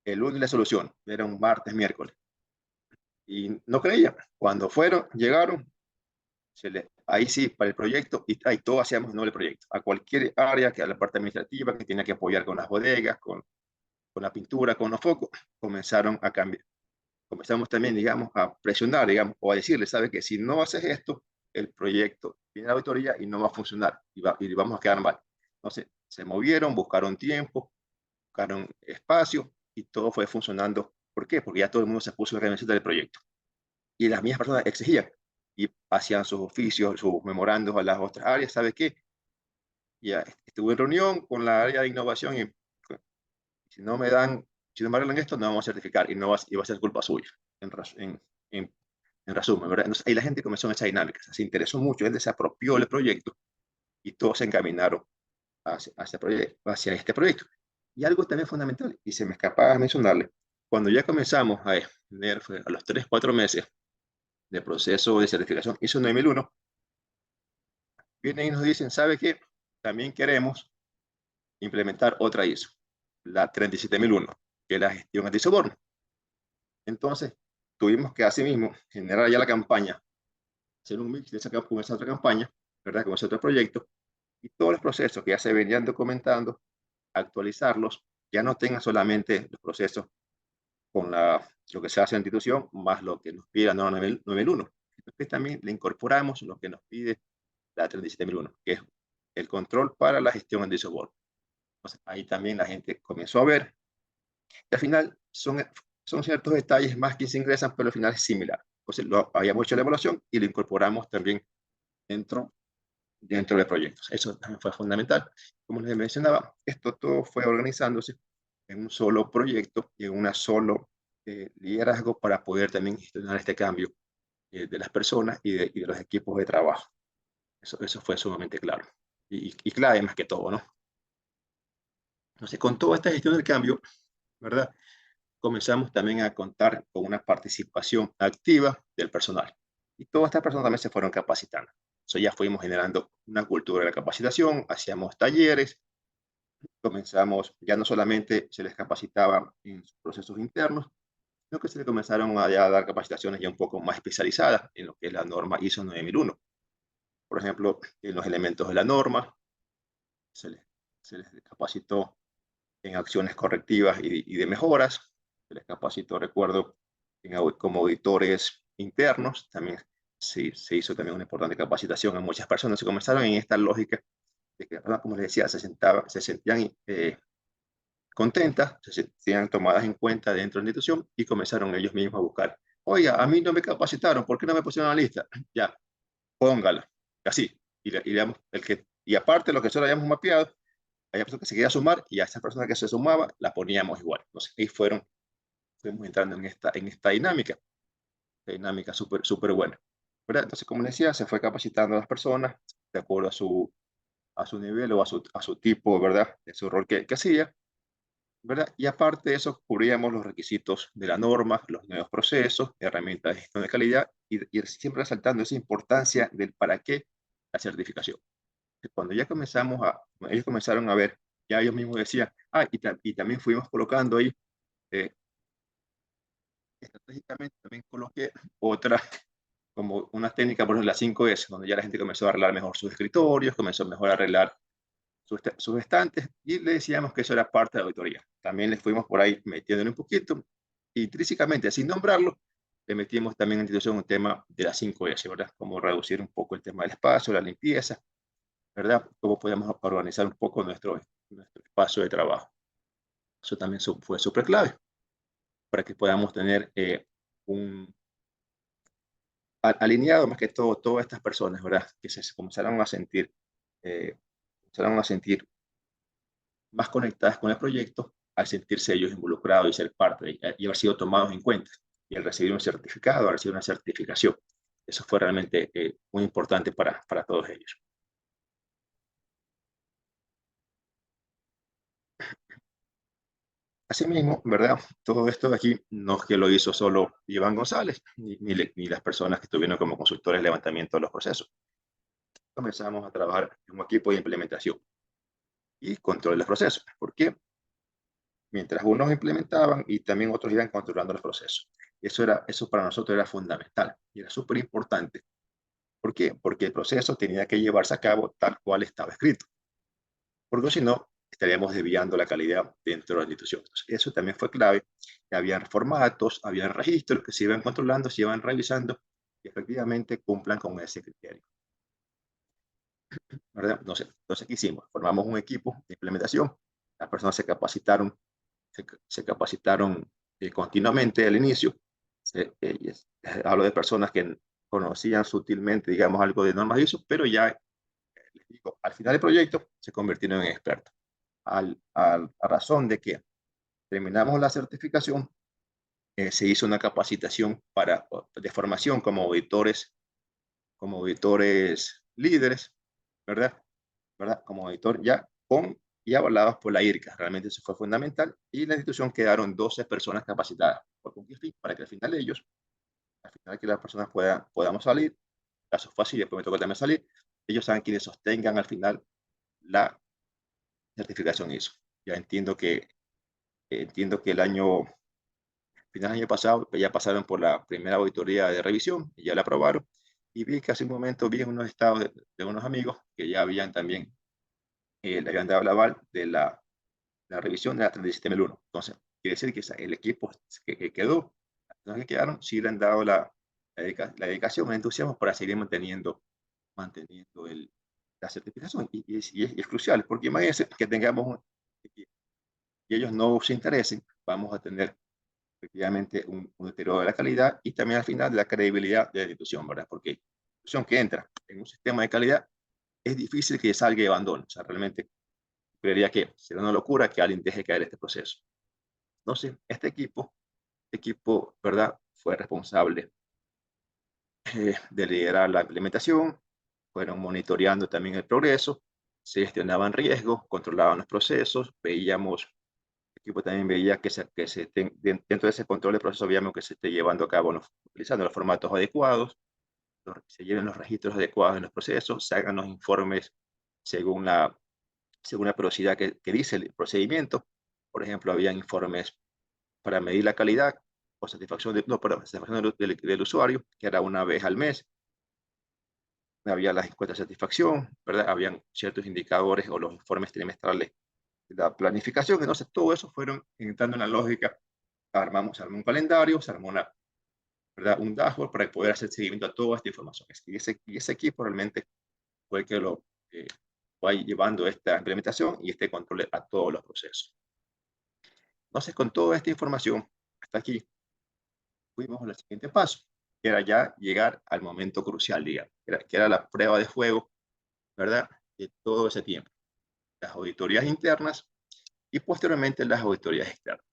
S3: el lunes la solución, era un martes, miércoles. Y no creían. Cuando fueron, llegaron, ahí sí, para el proyecto, y ahí todos hacíamos no el proyecto. A cualquier área, que a la parte administrativa, que tenía que apoyar con las bodegas, con la pintura, con los focos, comenzaron a cambiar. Comenzamos también, digamos, a presionar, digamos, o a decirle, ¿sabes que si no haces esto, el proyecto tiene la auditoría y no va a funcionar y vamos a quedar mal? Entonces, se movieron, buscaron tiempo, buscaron espacio y todo fue funcionando. ¿Por qué? Porque ya todo el mundo se puso en la camiseta del proyecto. Y las mismas personas exigían y hacían sus oficios, sus memorandos a las otras áreas. ¿Sabes qué? Ya estuve en reunión con la área de innovación y si no me arreglan esto, no vamos a certificar y va a ser culpa suya, en, en, en resumen, ¿verdad? Entonces, ahí la gente comenzó en esa dinámica, se interesó mucho, él se apropió del proyecto y todos se encaminaron hacia este proyecto. Y algo también fundamental, y se me escapaba mencionarle, cuando ya comenzamos a tener, a los 3, 4 meses de proceso de certificación ISO 9001, vienen y nos dicen, ¿sabe qué? También queremos implementar otra ISO, la 37001, que es la gestión antisoborno. Entonces, tuvimos que asimismo generar ya la campaña, hacer un mix de con esa otra campaña, ¿verdad? Con ese otro proyecto, y todos los procesos que ya se venían documentando, actualizarlos, ya no tengan solamente los procesos con lo que se hace en la institución, más lo que nos pide la norma 9001. Entonces también le incorporamos lo que nos pide la 37001, que es el control para la gestión antisoborno. Entonces ahí también la gente comenzó a ver, y al final Son ciertos detalles más que se ingresan, pero al final es similar. Entonces, habíamos hecho la evaluación y lo incorporamos también dentro, dentro de proyectos. Eso también fue fundamental. Como les mencionaba, esto todo fue organizándose en un solo proyecto y en un solo liderazgo para poder también gestionar este cambio de las personas y de los equipos de trabajo. Eso fue sumamente claro y clave más que todo, ¿no? Entonces, con toda esta gestión del cambio, ¿verdad? Comenzamos también a contar con una participación activa del personal. Y todas estas personas también se fueron capacitando. Eso ya fuimos generando una cultura de la capacitación, hacíamos talleres, comenzamos, ya no solamente se les capacitaba en sus procesos internos, sino que se les comenzaron a dar capacitaciones ya un poco más especializadas en lo que es la norma ISO 9001. Por ejemplo, en los elementos de la norma, se les, se les capacitó en acciones correctivas y de mejoras, se les capacitó, recuerdo, como auditores internos, también se hizo también una importante capacitación a muchas personas, se comenzaron en esta lógica de que, como les decía, se sentían contentas, se sentían tomadas en cuenta dentro de la institución y comenzaron ellos mismos a buscar, oiga, a mí no me capacitaron, ¿por qué no me pusieron en la lista? Ya, póngala, así, y aparte de lo que nosotros habíamos mapeado, había personas que se quería sumar y a esa persona que se sumaba la poníamos igual. Entonces ahí fuimos entrando en esta dinámica súper buena. ¿Verdad? Entonces, como les decía, se fue capacitando a las personas de acuerdo a su nivel o a su tipo, ¿verdad? De su rol que hacía, ¿verdad? Y aparte de eso, cubríamos los requisitos de la norma, los nuevos procesos, herramientas de gestión de calidad y siempre resaltando esa importancia del para qué la certificación. Cuando ya ellos comenzaron a ver, ya ellos mismos decían, y también fuimos colocando ahí, eh, estratégicamente también coloqué otra, como una técnica, por ejemplo, la 5S, donde ya la gente comenzó a arreglar mejor sus escritorios, comenzó mejor a arreglar sus estantes, y le decíamos que eso era parte de la auditoría. También les fuimos por ahí metiéndole un poquito, intrínsecamente, sin nombrarlo, le metimos también en institución un tema de la 5S, ¿verdad? Como reducir un poco el tema del espacio, la limpieza, ¿verdad? Cómo podemos organizar un poco nuestro espacio de trabajo. Eso también fue súper clave para que podamos tener un alineado más que todo todas estas personas, ¿verdad? Que se eh, comenzaron a sentir más conectadas con el proyecto al sentirse ellos involucrados y ser parte y haber sido tomados en cuenta y al recibir un certificado, haber sido una certificación. Eso fue realmente muy importante para todos ellos. Asimismo, ¿verdad? Todo esto de aquí no es que lo hizo solo Iván González, ni las personas que estuvieron como consultores de levantamiento de los procesos. Comenzamos a trabajar en un equipo de implementación y control de los procesos. ¿Por qué? Mientras unos implementaban y también otros iban controlando los procesos. Eso para nosotros era fundamental y era súper importante. ¿Por qué? Porque el proceso tenía que llevarse a cabo tal cual estaba escrito. Porque si no, estaríamos desviando la calidad dentro de la institución. Entonces, eso también fue clave. Habían formatos, habían registros que se iban controlando, se iban revisando y efectivamente cumplan con ese criterio. ¿Verdad? Entonces, ¿qué hicimos? Formamos un equipo de implementación. Las personas se capacitaron continuamente al inicio. Hablo de personas que conocían sutilmente, digamos, algo de normas ISO, pero ya, les digo, al final del proyecto se convirtieron en expertos. A razón de que terminamos la certificación, se hizo una capacitación de formación como auditores líderes, ¿verdad? ¿Verdad? Como auditor ya y avalados por la IRCA. Realmente eso fue fundamental. Y en la institución quedaron 12 personas capacitadas. ¿Por qué? Para que al final al final que las personas podamos salir, caso fue así, después me tocó también salir, ellos saben quienes sostengan al final la certificación ISO. Ya entiendo que final del año pasado, ya pasaron por la primera auditoría de revisión y ya la aprobaron. Y vi que hace un momento vi unos estados de unos amigos que ya habían también, le habían dado la aval de la revisión de la 37001. Entonces, quiere decir que el equipo que quedó, las personas que quedaron, sí le han dado la dedicación, el entusiasmo para seguir manteniendo la certificación. Y es crucial, porque imagínense que tengamos y ellos no se interesen, vamos a tener efectivamente un deterioro de la calidad y también al final de la credibilidad de la institución, ¿verdad? Porque la institución que entra en un sistema de calidad es difícil que salga y abandone. O sea, realmente creería que sería una locura que alguien deje caer este proceso. Entonces, este equipo, ¿verdad? Fue responsable de liderar la implementación, fueron monitoreando también el progreso, se gestionaban riesgos, controlaban los procesos, veíamos, el equipo también veía dentro de ese control de proceso, veíamos que se esté llevando a cabo, utilizando los formatos adecuados, se lleven los registros adecuados en los procesos, se hagan los informes según la velocidad que dice el procedimiento. Por ejemplo, habían informes para medir la calidad o satisfacción, no, para satisfacción del usuario, que era una vez al mes. Había las encuestas de satisfacción, ¿verdad? Habían ciertos indicadores o los informes trimestrales de la planificación. Entonces, todo eso fueron entrando en la lógica. Se armó un calendario, se armó ¿verdad? Un dashboard para poder hacer seguimiento a toda esta información. Y ese equipo realmente fue el que lo fue llevando esta implementación y este control a todos los procesos. Entonces, con toda esta información, hasta aquí, fuimos al siguiente paso, que era ya llegar al momento crucial, digamos, que era la prueba de fuego, ¿verdad? De todo ese tiempo. Las auditorías internas y posteriormente las auditorías externas.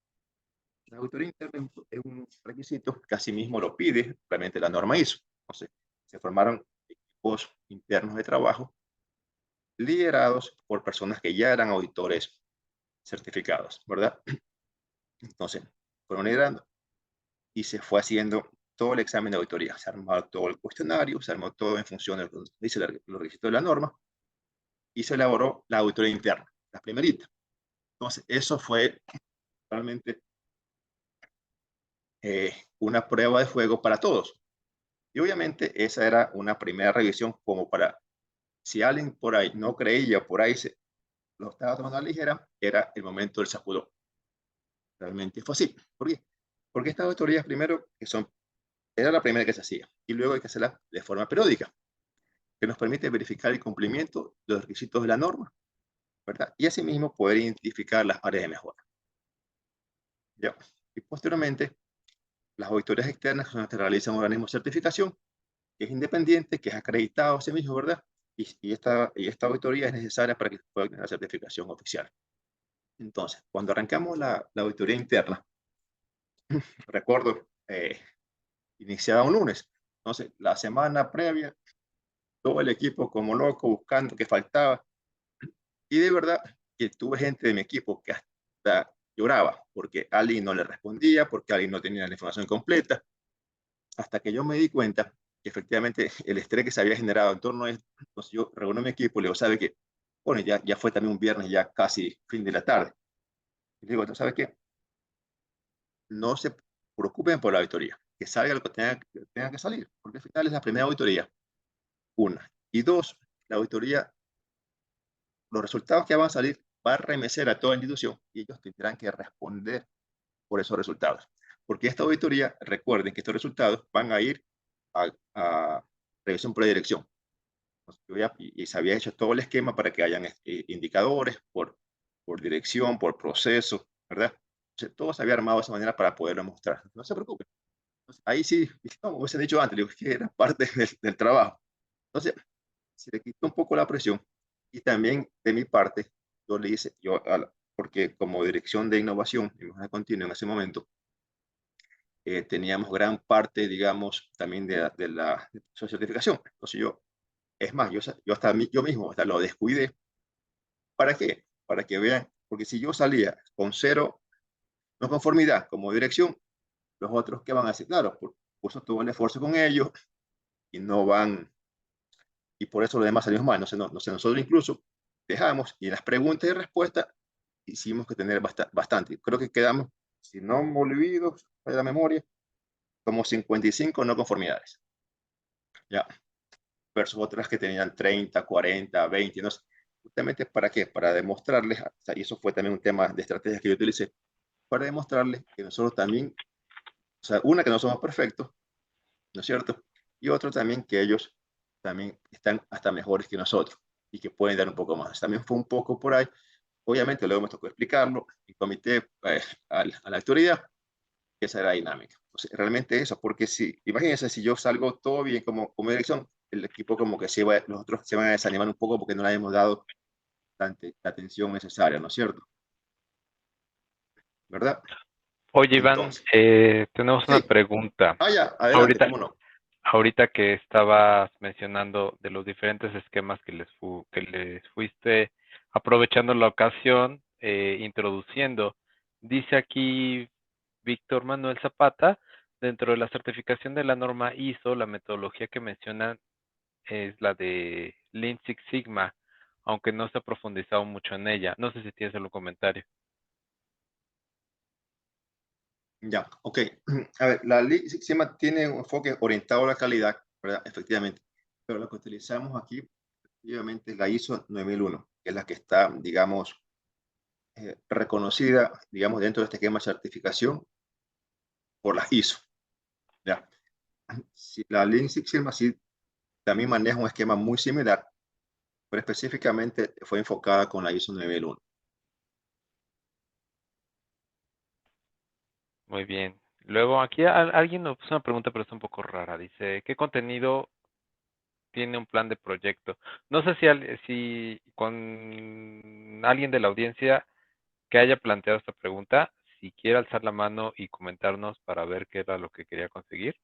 S3: La auditoría interna es un requisito que asimismo lo pide realmente la norma ISO. Entonces, se formaron equipos internos de trabajo liderados por personas que ya eran auditores certificados, ¿verdad? Entonces, fueron liderando y se fue haciendo todo el examen de auditoría. Se armó todo el cuestionario, se armó todo en función de lo que dice los requisitos de la norma y se elaboró la auditoría interna, la primerita. Entonces, eso fue realmente una prueba de fuego para todos. Y obviamente esa era una primera revisión como para, si alguien por ahí no creía, por ahí lo estaba tomando a la ligera, era el momento del sacudón. Realmente fue así. ¿Por qué? Porque estas auditorías primero, era la primera que se hacía, y luego hay que hacerla de forma periódica, que nos permite verificar el cumplimiento de los requisitos de la norma, ¿verdad? Y asimismo poder identificar las áreas de mejora. ¿Ya? Y posteriormente, las auditorías externas son las que realizan un organismo de certificación, que es independiente, que es acreditado a sí mismo, ¿verdad? Y esta auditoría es necesaria para que pueda tener la certificación oficial. Entonces, cuando arrancamos la auditoría interna, recuerdo, iniciaba un lunes. Entonces, la semana previa, todo el equipo como loco buscando qué faltaba. Y de verdad que tuve gente de mi equipo que hasta lloraba porque alguien no le respondía, porque alguien no tenía la información completa, hasta que yo me di cuenta que efectivamente el estrés que se había generado en torno a esto. Entonces yo reuní a mi equipo y le digo, ¿sabe qué? Bueno, ya fue también un viernes, ya casi fin de la tarde. Y le digo, ¿sabe qué? No se preocupen por la auditoría, que salga lo que tenga que salir, porque al final es la primera auditoría, una. Y dos, la auditoría, los resultados que van a salir va a remecer a toda institución y ellos tendrán que responder por esos resultados. Porque esta auditoría, recuerden que estos resultados van a ir a revisión por la dirección. Y se había hecho todo el esquema para que hayan indicadores por dirección, por proceso, ¿verdad? Entonces, todo se había armado de esa manera para poderlo mostrar. No se preocupen. Entonces, ahí sí, como hubiese dicho antes, digo, que era parte del trabajo. Entonces, se le quitó un poco la presión y también de mi parte, yo le hice, porque como dirección de innovación y mejora continua en ese momento, teníamos gran parte, digamos, también de la certificación. Entonces es más, yo mismo hasta lo descuidé. ¿Para qué? Para que vean, porque si yo salía con cero no conformidad como dirección, los otros que van a decir, claro, puso todo el esfuerzo con ellos y no van, y por eso los demás salimos mal. No sé, nosotros incluso dejamos y en las preguntas y respuestas hicimos que tener bastante. Creo que quedamos, si no me olvido de la memoria, como 55 no conformidades. Ya, versus otras que tenían 30, 40, 20, no sé. Justamente para qué, para demostrarles, o sea, y eso fue también un tema de estrategias que yo utilicé, para demostrarles que nosotros también, o sea, una, que no somos perfectos, ¿no es cierto? Y otro también que ellos también están hasta mejores que nosotros y que pueden dar un poco más. También fue un poco por ahí. Obviamente luego me tocó explicarlo, el comité a la autoridad, esa era la dinámica. O sea, realmente eso, porque si, imagínense, si yo salgo todo bien como dirección, el equipo como que los otros se van a desanimar un poco porque no le hemos dado la atención necesaria, ¿no es cierto? ¿Verdad?
S1: Oye, Iván,
S3: Entonces,
S1: tenemos una
S3: sí,
S1: pregunta.
S3: ya, adelante,
S1: Ahorita,
S3: cómo no.
S1: ahorita que estabas mencionando de los diferentes esquemas que les fuiste aprovechando la ocasión, introduciendo, dice aquí Víctor Manuel Zapata, dentro de la certificación de la norma ISO, la metodología que mencionan es la de Lean Six Sigma, aunque no se ha profundizado mucho en ella. No sé si tienes algún comentario.
S3: Ya, ok. A ver, la Lean Six Sigma tiene un enfoque orientado a la calidad, ¿verdad? Efectivamente. Pero lo que utilizamos aquí, efectivamente, es la ISO 9001, que es la que está, digamos, reconocida, digamos, dentro de este esquema de certificación por las ISO. ¿Ya? Si la Lean Six Sigma sí también maneja un esquema muy similar, pero específicamente fue enfocada con la ISO 9001.
S1: Muy bien. Luego aquí alguien nos puso una pregunta, pero es un poco rara. Dice, ¿qué contenido tiene un plan de proyecto? No sé si con alguien de la audiencia que haya planteado esta pregunta, si quiere alzar la mano y comentarnos para ver qué era lo que quería conseguir,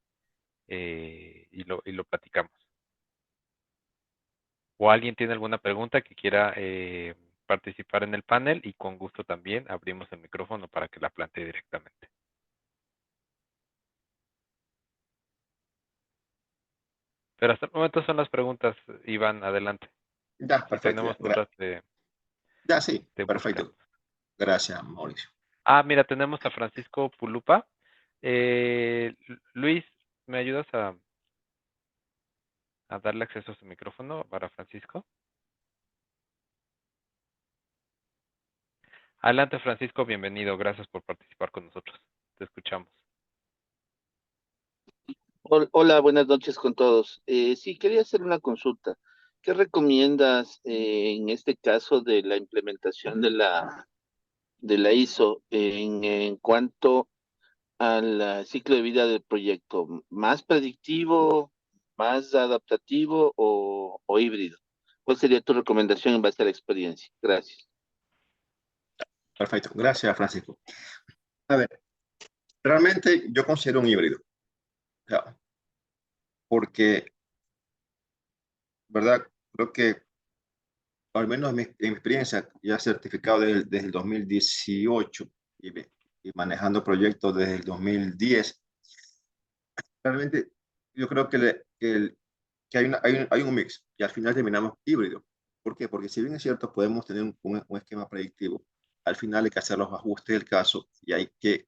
S1: y lo platicamos. O alguien tiene alguna pregunta que quiera participar en el panel y con gusto también abrimos el micrófono para que la plantee directamente. Pero hasta el momento son las preguntas, Iván, adelante.
S3: Ya,
S1: Si
S3: perfecto.
S1: tenemos otras,
S3: Ya, sí,
S1: te buscamos.
S3: perfecto. Gracias, Mauricio.
S1: Ah, mira, tenemos a Francisco Pulupa. Luis, ¿me ayudas a darle acceso a su micrófono para Francisco? Adelante, Francisco, bienvenido. Gracias por participar con nosotros. Te escuchamos.
S4: Hola, buenas noches con todos. Sí, quería hacer una consulta. ¿Qué recomiendas en este caso de la implementación de la ISO en cuanto al ciclo de vida del proyecto? ¿Más predictivo, más adaptativo o híbrido? ¿Cuál sería tu recomendación en base a la experiencia? Gracias.
S3: Perfecto. Gracias, Francisco. A ver, realmente yo considero un híbrido, o sea, porque, ¿verdad? Creo que, al menos en mi experiencia, ya certificado desde el 2018 y manejando proyectos desde el 2010, realmente yo creo que hay un mix y al final terminamos híbrido. ¿Por qué? Porque si bien es cierto, podemos tener un esquema predictivo, al final hay que hacer los ajustes del caso y hay que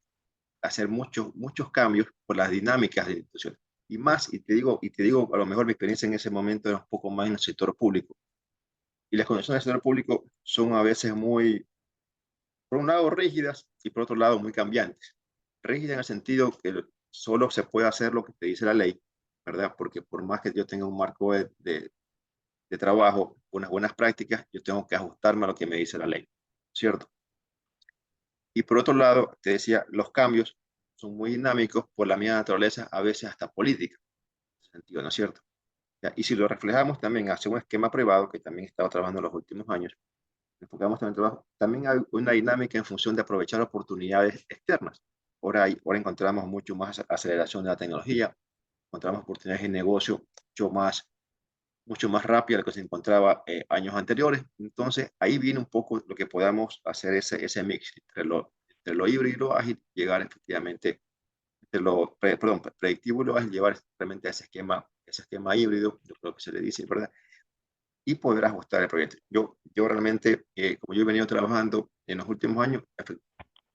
S3: hacer muchos cambios por las dinámicas de la institución. Y te digo, a lo mejor mi experiencia en ese momento era un poco más en el sector público. Y las condiciones del sector público son a veces muy, por un lado, rígidas y por otro lado, muy cambiantes. Rígidas en el sentido que solo se puede hacer lo que te dice la ley, ¿verdad? Porque por más que yo tenga un marco de trabajo, unas buenas prácticas, yo tengo que ajustarme a lo que me dice la ley, ¿cierto? Y por otro lado, te decía, los cambios son muy dinámicos por la misma naturaleza, a veces hasta política, en ese sentido, ¿no es cierto? ¿Ya? Y si lo reflejamos también hacia un esquema privado, que también he estado trabajando en los últimos años, enfocamos también el trabajo, también hay una dinámica en función de aprovechar oportunidades externas. Ahora encontramos mucho más aceleración de la tecnología, encontramos oportunidades de negocio mucho más rápida de lo que se encontraba años anteriores. Entonces, ahí viene un poco lo que podamos hacer ese mix entre lo híbrido y lo ágil, llegar efectivamente, predictivo y lo ágil, llevar realmente a ese esquema híbrido, yo creo que se le dice, ¿verdad? Y poder ajustar el proyecto. Yo realmente, como yo he venido trabajando en los últimos años,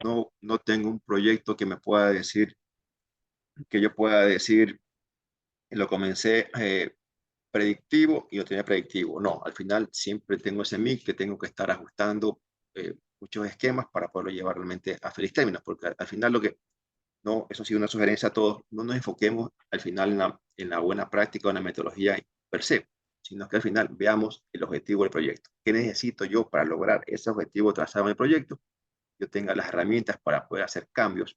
S3: no tengo un proyecto que yo pueda decir, lo comencé predictivo y lo tenía predictivo. No, al final siempre tengo ese mix que tengo que estar ajustando muchos esquemas para poderlo llevar realmente a feliz término, porque al final no, eso sí, una sugerencia a todos, no nos enfoquemos al final en la buena práctica o en la metodología per se, sino que al final veamos el objetivo del proyecto. ¿Qué necesito yo para lograr ese objetivo trazado en el proyecto? Yo tenga las herramientas para poder hacer cambios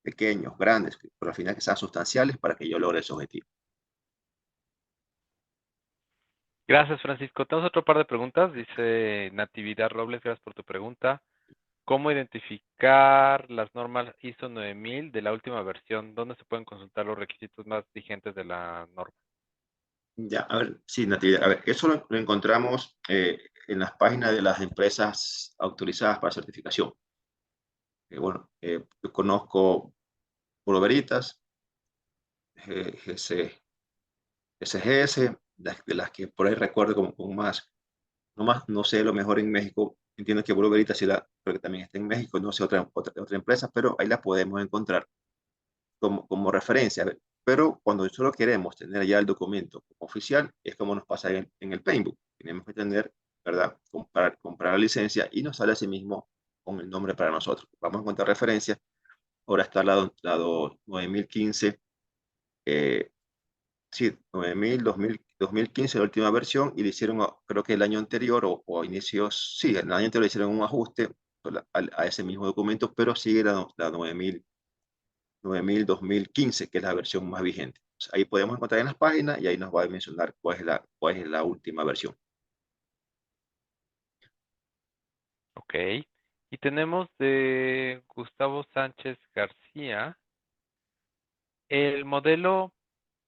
S3: pequeños, grandes, pero al final que sean sustanciales para que yo logre ese objetivo.
S1: Gracias, Francisco. Tenemos otro par de preguntas. Dice Natividad Robles, gracias por tu pregunta. ¿Cómo identificar las normas ISO 9000 de la última versión? ¿Dónde se pueden consultar los requisitos más vigentes de la norma?
S3: Ya, a ver, sí, Natividad. A ver, eso lo encontramos en las páginas de las empresas autorizadas para certificación. Bueno, yo conozco Puro Veritas, GC, SGS, de las que por ahí recuerdo como más, no sé lo mejor en México. Entiendo que Puro Veritas sí creo que también está en México, no sé otra empresa, pero ahí la podemos encontrar como referencia. Pero cuando solo queremos tener ya el documento como oficial, es como nos pasa en el Paintbook. Tenemos que tener, ¿verdad? Comprar la licencia y nos sale así mismo con el nombre para nosotros. Vamos a encontrar referencias. Ahora está la 9015, sí, 9000, 2015, la última versión, y le hicieron, creo que el año anterior o inicios, sí, el año anterior le hicieron un ajuste a ese mismo documento, pero sigue la 9000 2015, que es la versión más vigente. O sea, ahí podemos encontrar en las páginas y ahí nos va a mencionar cuál es la última versión.
S1: Ok. Y tenemos de Gustavo Sánchez García el modelo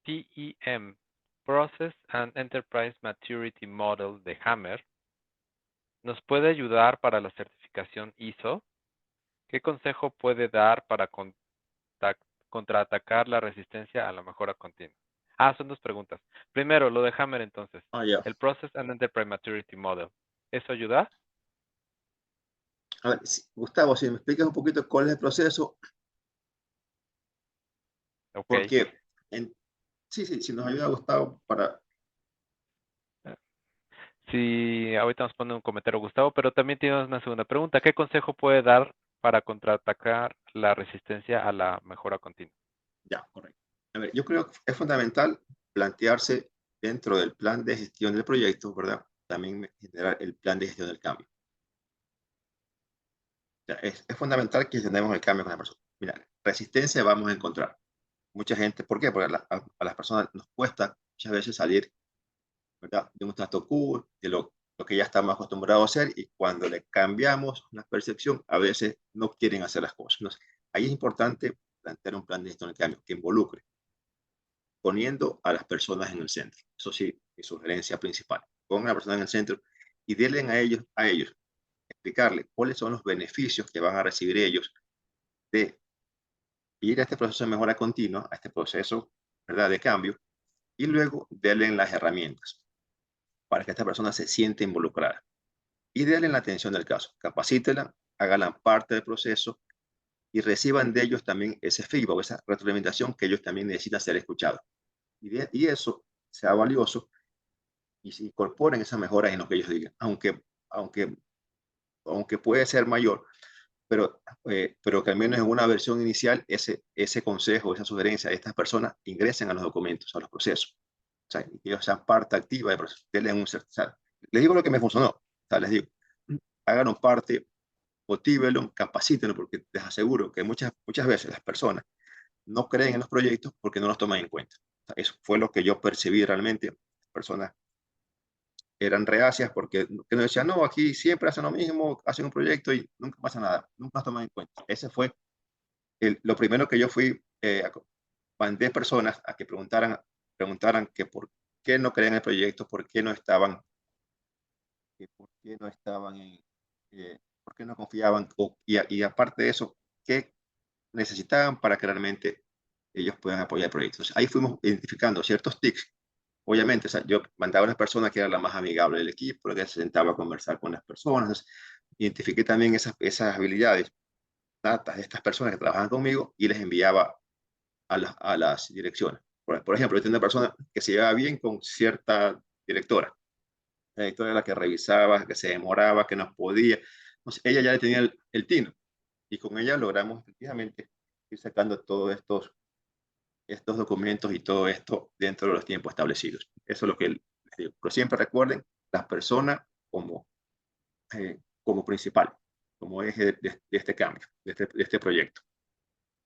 S1: PEM, Process and Enterprise Maturity Model de Hammer. ¿Nos puede ayudar para la certificación ISO? ¿Qué consejo puede dar para contraatacar la resistencia a la mejora continua? Son dos preguntas. Primero, lo de Hammer entonces.
S3: Ya.
S1: El Process and Enterprise Maturity Model. ¿Eso ayuda?
S3: A ver, Gustavo, si me explicas un poquito cuál es el proceso,
S1: Ok.
S3: porque sí, sí, si nos ayuda Gustavo para...
S1: Sí, ahorita nos pone un comentario Gustavo, pero también tienes una segunda pregunta. ¿Qué consejo puede dar para contraatacar la resistencia a la mejora continua?
S3: Ya, correcto. A ver, yo creo que es fundamental plantearse dentro del plan de gestión del proyecto, ¿verdad? También generar el plan de gestión del cambio. O sea, es fundamental que tenemos el cambio con la persona. Mira, resistencia vamos a encontrar. Mucha gente, ¿por qué? Porque a las personas nos cuesta muchas veces salir, ¿verdad? De un status quo, de lo que ya estamos acostumbrados a hacer, y cuando le cambiamos la percepción, a veces no quieren hacer las cosas. Entonces, ahí es importante plantear un plan de gestión del cambio que involucre, poniendo a las personas en el centro. Eso sí, mi sugerencia principal. Pongan a las personas en el centro y denle a ellos, explicarles cuáles son los beneficios que van a recibir ellos de ir a este proceso de mejora continua, a este proceso, ¿verdad?, de cambio, y luego denle las herramientas para que esta persona se sienta involucrada. Y denle la atención del caso. Capacítela, háganla parte del proceso y reciban de ellos también ese feedback, esa retroalimentación que ellos también necesitan ser escuchados. Y eso sea valioso y se incorporen esas mejoras en lo que ellos digan, aunque, aunque puede ser mayor, pero que al menos en una versión inicial ese consejo, esa sugerencia de estas personas ingresen a los documentos, a los procesos. O sea, que ellos sean parte activa del proceso. Les digo lo que me funcionó. O sea, les digo, háganlo parte, motívenlo, capacítenlo, porque les aseguro que muchas veces las personas no creen en los proyectos porque no los toman en cuenta. O sea, eso fue lo que yo percibí realmente. Las personas eran reacias porque que nos decían, no, aquí siempre hacen lo mismo, hacen un proyecto y nunca pasa nada, nunca los toman en cuenta. Ese fue lo primero que yo fui, mandé personas a que preguntaran que por qué no creían en el proyecto, por qué no estaban por qué no confiaban, y aparte de eso, qué necesitaban para que realmente ellos puedan apoyar el proyecto. Entonces, ahí fuimos identificando ciertos tics. Obviamente, o sea, yo mandaba a una persona que era la más amigable del equipo, la que se sentaba a conversar con las personas. Entonces, identifiqué también esas habilidades natas de estas personas que trabajaban conmigo y les enviaba a las direcciones. Por ejemplo, yo tenía una persona que se llevaba bien con cierta directora. La directora era la que revisaba, que se demoraba, que no podía. Entonces, ella ya le tenía el tino y con ella logramos efectivamente ir sacando todos estos documentos y todo esto dentro de los tiempos establecidos. Eso es lo que les digo. Pero siempre recuerden las personas como, como principal, como eje de este cambio, de este proyecto.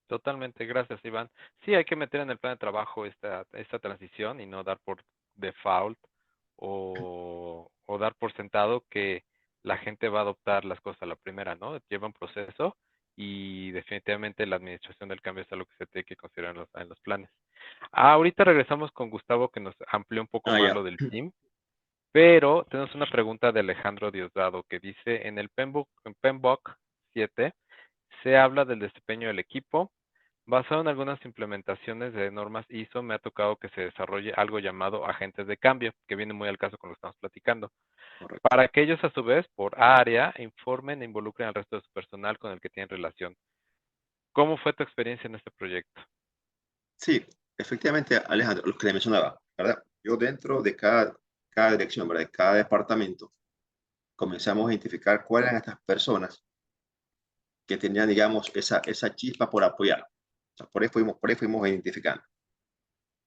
S1: Totalmente, gracias, Iván. Sí, hay que meter en el plan de trabajo esta transición y no dar por default o dar por sentado que la gente va a adoptar las cosas a la primera, ¿no? Lleva un proceso y definitivamente la administración del cambio es algo que se tiene que considerar en los planes. Ahorita regresamos con Gustavo que nos amplió un poco
S3: Ah,
S1: más
S3: ya.
S1: lo del team, pero tenemos una pregunta de Alejandro Diosdado que dice, en PMBOK 7 se habla del desempeño del equipo. Basado en algunas implementaciones de normas ISO, me ha tocado que se desarrolle algo llamado agentes de cambio, que viene muy al caso con lo que estamos platicando,
S3: Correcto.
S1: para que ellos a su vez, por área, informen e involucren al resto de su personal con el que tienen relación. ¿Cómo fue tu experiencia en este proyecto?
S3: Sí, efectivamente, Alejandro, lo que le mencionaba, ¿verdad? Yo dentro de cada dirección, ¿verdad? De cada departamento, comenzamos a identificar cuáles eran estas personas que tenían, digamos, esa chispa por apoyar. O sea, por ahí fuimos identificando.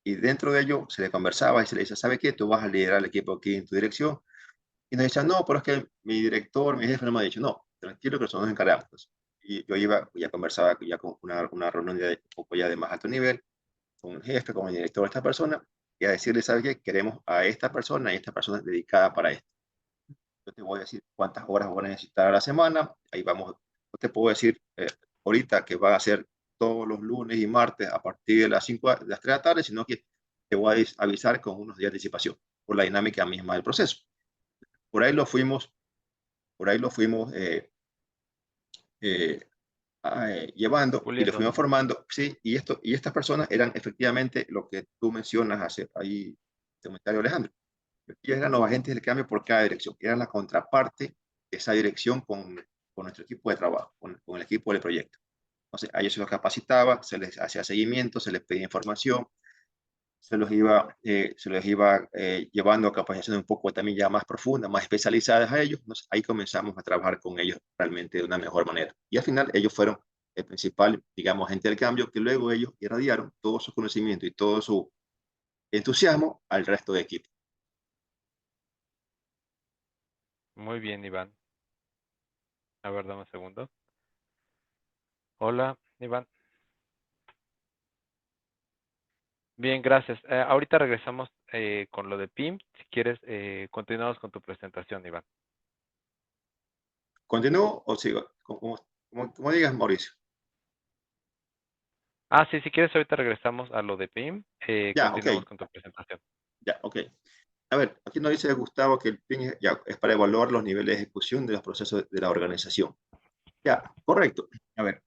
S3: Y dentro de ello se le conversaba y se le dice, ¿sabe qué? Tú vas a liderar el equipo aquí en tu dirección. Y nos decían, no, pero es que mi director, mi jefe no me ha dicho, no, tranquilo que nosotros nos encargamos. Y yo iba, ya conversaba ya con una reunión de un poco ya de más alto nivel, con el jefe, con el director de esta persona, y a decirle, ¿sabe qué? Queremos a esta persona y esta persona es dedicada para esto. Yo te voy a decir cuántas horas voy a necesitar a la semana, ahí vamos, no te puedo decir ahorita que va a ser todos los lunes y martes a partir de las 5, de las 3 de la tarde, sino que te voy a avisar con unos días de anticipación, por la dinámica misma del proceso. Por ahí lo fuimos, por ahí lo fuimos eh, llevando y lo
S1: Puliendo.
S3: fuimos formando, sí, y estas personas eran efectivamente lo que tú mencionas hace ahí, comentario Alejandro. Ellos eran los agentes del cambio por cada dirección, eran la contraparte de esa dirección con nuestro equipo de trabajo, con el equipo del proyecto. Entonces, a ellos se los capacitaba, se les hacía seguimiento, se les pedía información, se los iba llevando a capacitaciones un poco también ya más profundas, más especializadas a ellos. Entonces, ahí comenzamos a trabajar con ellos realmente de una mejor manera. Y al final ellos fueron el principal, digamos, agente del cambio, que luego ellos irradiaron todo su conocimiento y todo su entusiasmo al resto del equipo.
S1: Muy bien, Iván. A ver, dame un segundo. Hola, Iván. Bien, gracias. Ahorita regresamos con lo de PIM. Si quieres, continuamos con tu presentación, Iván.
S3: ¿Continúo o sigo? Como digas, Mauricio.
S1: Ah, sí, si quieres, ahorita regresamos a lo de PIM.
S3: Ya, ok,
S1: Continuamos con tu presentación.
S3: ya, ok. A ver, aquí nos dice Gustavo que el PIN ya es para evaluar los niveles de ejecución de los procesos de la organización. Ya, correcto. A ver,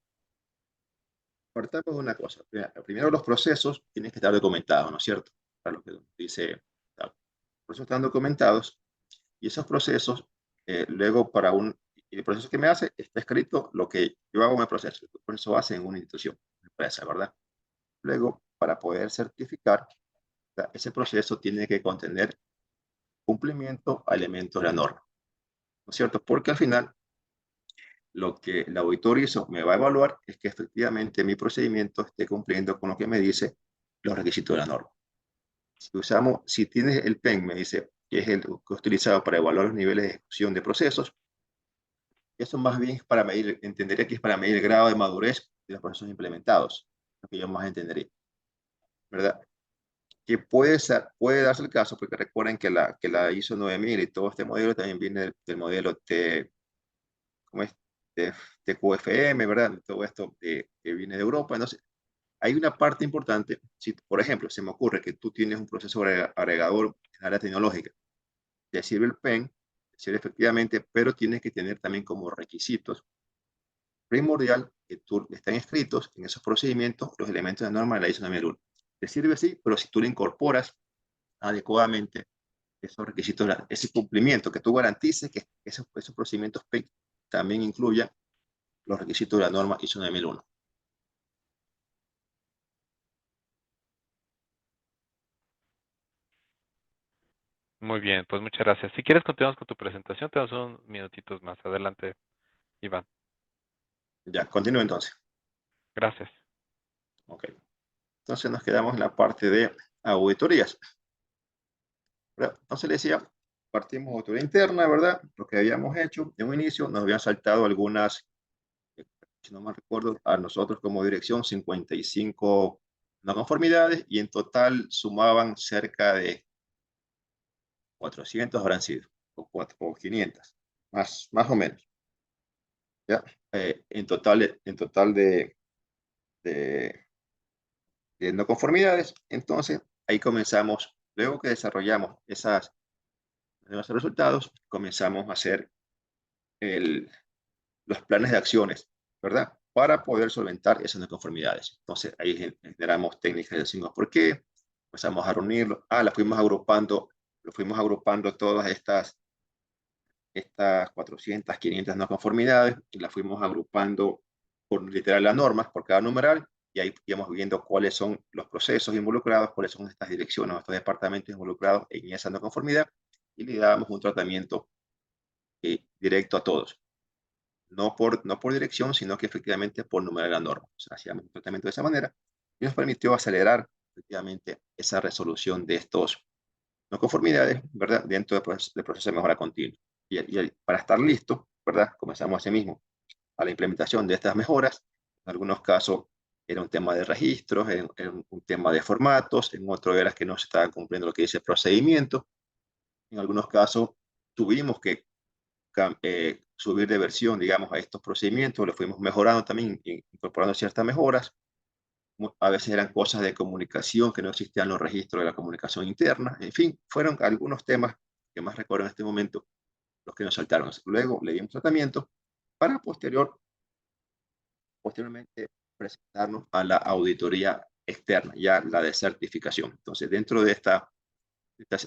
S3: partamos de una cosa. Primero, los procesos tienen que estar documentados, ¿no es cierto? Para lo que dice, los procesos están documentados y esos procesos, luego y el proceso que me hace, está escrito lo que yo hago en el proceso. El proceso hace en una institución, una empresa, ¿verdad? Luego, para poder certificar, o sea, ese proceso tiene que contener cumplimiento a elementos de la norma, ¿no es cierto? Porque al final, lo que el auditor hizo me va a evaluar es que efectivamente mi procedimiento esté cumpliendo con lo que me dice los requisitos de la norma. Si tienes el PEN, me dice que es el que es utilizado para evaluar los niveles de ejecución de procesos, eso más bien es para medir, entendería que es para medir el grado de madurez de los procesos implementados, lo que yo más entendería, ¿verdad? Que puede darse el caso, porque recuerden que la ISO 9000 y todo este modelo también viene del modelo ¿cómo es? De QFM, ¿verdad? Todo esto que viene de Europa. Entonces, hay una parte importante, si por ejemplo se me ocurre que tú tienes un proceso agregador en el área tecnológica, te sirve el PEN, te sirve efectivamente, pero tienes que tener también como requisitos primordial que están escritos en esos procedimientos los elementos de la norma de la ISO 9001. Te sirve sí, pero si tú le incorporas adecuadamente esos requisitos, ese cumplimiento, que tú garantices que esos procedimientos PEN también incluyan los requisitos de la norma ISO 9001.
S1: Muy bien, pues muchas gracias. Si quieres, continuamos con tu presentación. Tenemos unos minutitos más. Adelante, Iván.
S3: Ya, continúo entonces.
S1: Gracias.
S3: Ok. Entonces nos quedamos en la parte de auditorías. ¿Verdad? Entonces le decía, partimos de auditoría interna, ¿verdad? Lo que habíamos hecho en un inicio, nos habían saltado algunas si no me recuerdo, a nosotros como dirección 55 no conformidades y en total sumaban cerca de 400 habrán sido, o 500, más o menos. ¿Ya? En total de, de no conformidades. Entonces, ahí comenzamos, luego que desarrollamos esos resultados, comenzamos a hacer el, los planes de acciones, ¿verdad? Para poder solventar esas no conformidades. Entonces, ahí generamos técnicas de 5 por qué, empezamos a reunirlo. Lo fuimos agrupando todas estas 400, 500 no conformidades y las fuimos agrupando por literal las normas, por cada numeral, y ahí íbamos viendo cuáles son los procesos involucrados, cuáles son estas direcciones, estos departamentos involucrados en esa no conformidad, y le dábamos un tratamiento directo a todos. No por dirección, sino que efectivamente por numeral la norma. O sea, hacíamos un tratamiento de esa manera y nos permitió acelerar efectivamente esa resolución de estos no conformidades, ¿verdad? Dentro del proceso de mejora continua. Y para estar listo, ¿verdad? Comenzamos así mismo a la implementación de estas mejoras. En algunos casos era un tema de registros, era un tema de formatos, en otro era que no se estaba cumpliendo lo que dice el procedimiento. En algunos casos tuvimos que subir de versión, digamos, a estos procedimientos, lo fuimos mejorando también, incorporando ciertas mejoras. A veces eran cosas de comunicación que no existían los registros de la comunicación interna. En fin, fueron algunos temas que más recuerdo en este momento los que nos saltaron. Luego le dimos tratamiento para posteriormente presentarnos a la auditoría externa, ya la de certificación. Entonces, dentro de estas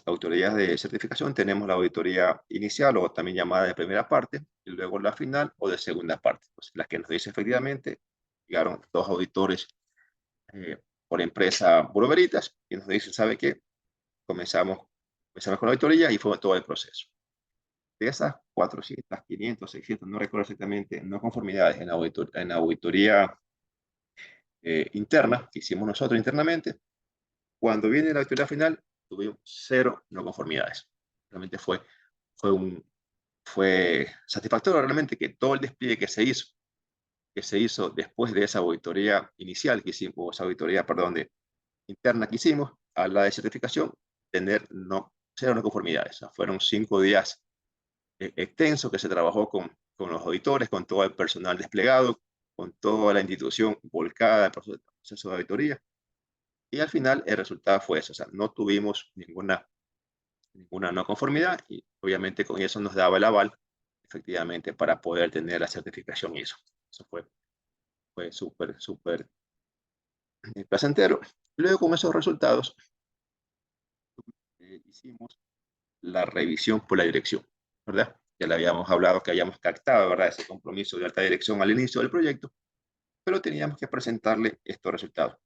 S3: autoridades de certificación tenemos la auditoría inicial o también llamada de primera parte y luego la final o de segunda parte. Entonces, la que nos dice efectivamente, llegaron 2 auditores por empresa Bureau Veritas y nos dicen, ¿sabe qué? Comenzamos con la auditoría y fue todo el proceso. De esas 400, 500, 600, no recuerdo exactamente, no conformidades en auditoría interna que hicimos nosotros internamente, cuando viene la auditoría final, tuvimos 0 no conformidades. Realmente fue satisfactorio realmente que todo el despliegue que se hizo después de esa auditoría inicial que hicimos, esa auditoría, perdón, interna que hicimos, a la de certificación, tener 0 no conformidades. O sea, fueron 5 días extenso que se trabajó con los auditores, con todo el personal desplegado, con toda la institución volcada al proceso de auditoría. Y al final el resultado fue eso, o sea, no tuvimos ninguna no conformidad y obviamente con eso nos daba el aval efectivamente para poder tener la certificación ISO. Eso fue súper placentero. Luego con esos resultados hicimos la revisión por la dirección, ¿verdad? Ya le habíamos hablado que habíamos captado, ¿verdad? Ese compromiso de alta dirección al inicio del proyecto, pero teníamos que presentarle estos resultados.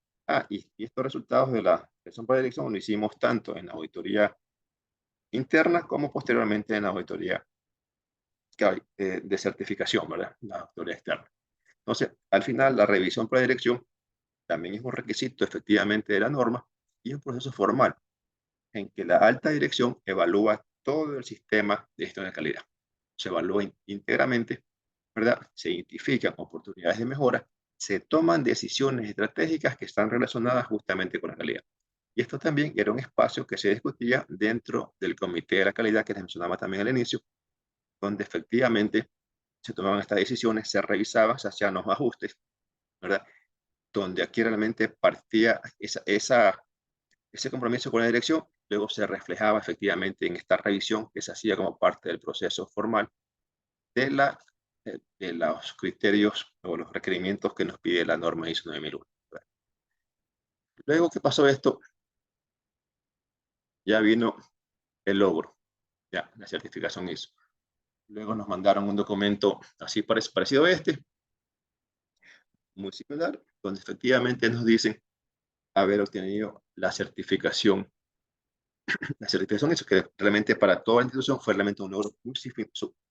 S3: Y estos resultados de la revisión por la dirección lo hicimos tanto en la auditoría interna como posteriormente en la auditoría de certificación, ¿verdad? La auditoría externa. Entonces, al final, la revisión por la dirección también es un requisito efectivamente de la norma y es un proceso formal en que la alta dirección evalúa todo el sistema de gestión de calidad. Se evalúa íntegramente, ¿verdad? Se identifican oportunidades de mejora, se toman decisiones estratégicas que están relacionadas justamente con la calidad. Y esto también era un espacio que se discutía dentro del Comité de la Calidad que les mencionaba también al inicio, donde efectivamente se tomaban estas decisiones, se revisaban, se hacían los ajustes, ¿verdad? Donde aquí realmente partía ese compromiso con la dirección, luego se reflejaba efectivamente en esta revisión que se hacía como parte del proceso formal de los criterios o los requerimientos que nos pide la norma ISO 9001. Luego que pasó esto, ya vino el logro, ya la certificación ISO. Luego nos mandaron un documento así parecido a este, muy similar, donde efectivamente nos dicen haber obtenido la certificación ISO, que realmente para toda la institución fue realmente un logro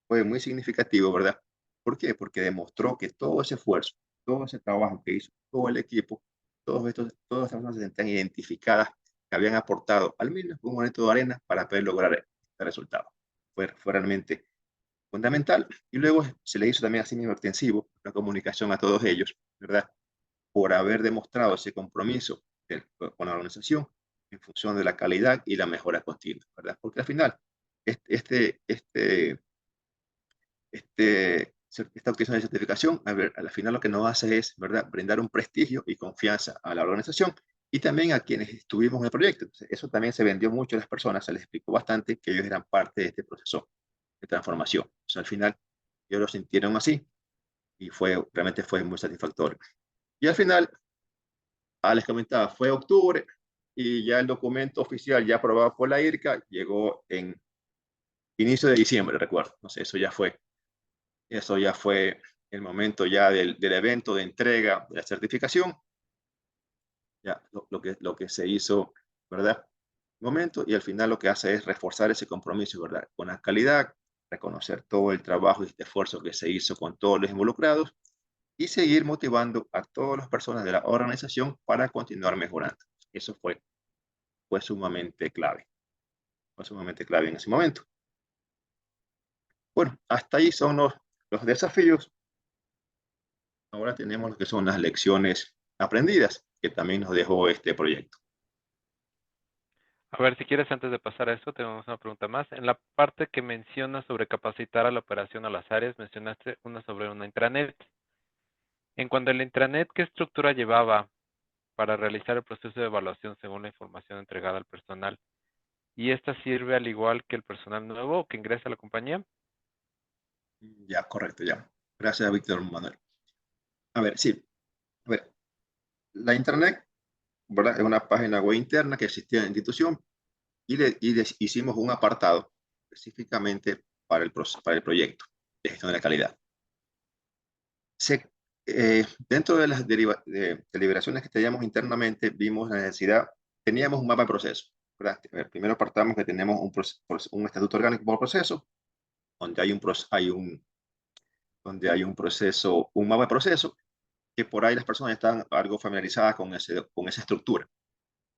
S3: fue muy significativo, ¿verdad? ¿Por qué? Porque demostró que todo ese esfuerzo, todo ese trabajo que hizo todo el equipo, todas estas personas se sentían identificadas, que habían aportado al menos un granito de arena para poder lograr este resultado. Fue realmente fundamental, y luego se le hizo también así mismo extensivo la comunicación a todos ellos, ¿verdad? Por haber demostrado ese compromiso con la organización en función de la calidad y la mejora continua, ¿verdad? Porque al final, este, este, esta utilización de certificación, a ver, al final lo que nos hace es, ¿verdad?, brindar un prestigio y confianza a la organización y también a quienes estuvimos en el proyecto. Entonces, eso también se vendió mucho a las personas, se les explicó bastante que ellos eran parte de este proceso de transformación. O sea, al final, ellos lo sintieron así y realmente fue muy satisfactorio. Y al final, les comentaba, fue octubre y ya el documento oficial ya aprobado por la IRCA llegó en inicio de diciembre, recuerdo. No sé, eso ya fue el momento ya del evento de entrega de la certificación, ya lo que se hizo, ¿verdad? Momento, y al final lo que hace es reforzar ese compromiso, ¿verdad? Con la calidad, reconocer todo el trabajo y este esfuerzo que se hizo con todos los involucrados y seguir motivando a todas las personas de la organización para continuar mejorando. Eso fue sumamente clave. Fue sumamente clave en ese momento. Bueno, hasta ahí son los desafíos. Ahora tenemos lo que son las lecciones aprendidas que también nos dejó este proyecto.
S1: A ver, si quieres, antes de pasar a eso, tenemos una pregunta más. En la parte que mencionas sobre capacitar a la operación a las áreas, mencionaste una sobre una intranet. En cuanto a la intranet, ¿qué estructura llevaba para realizar el proceso de evaluación según la información entregada al personal? ¿Y esta sirve al igual que el personal nuevo que ingresa a la compañía?
S3: Ya, correcto, ya. Gracias, Víctor Manuel. A ver, sí. A ver, la Internet, ¿verdad? Es una página web interna que existía en la institución y hicimos un apartado específicamente para el proyecto de gestión de la calidad. Se, Dentro de las deliberaciones que teníamos internamente, vimos la necesidad, teníamos un mapa de proceso, ¿verdad? Primero partamos que tenemos un estatuto orgánico por proceso, donde donde hay un proceso, un mapa de proceso, que por ahí las personas están algo familiarizadas con esa estructura.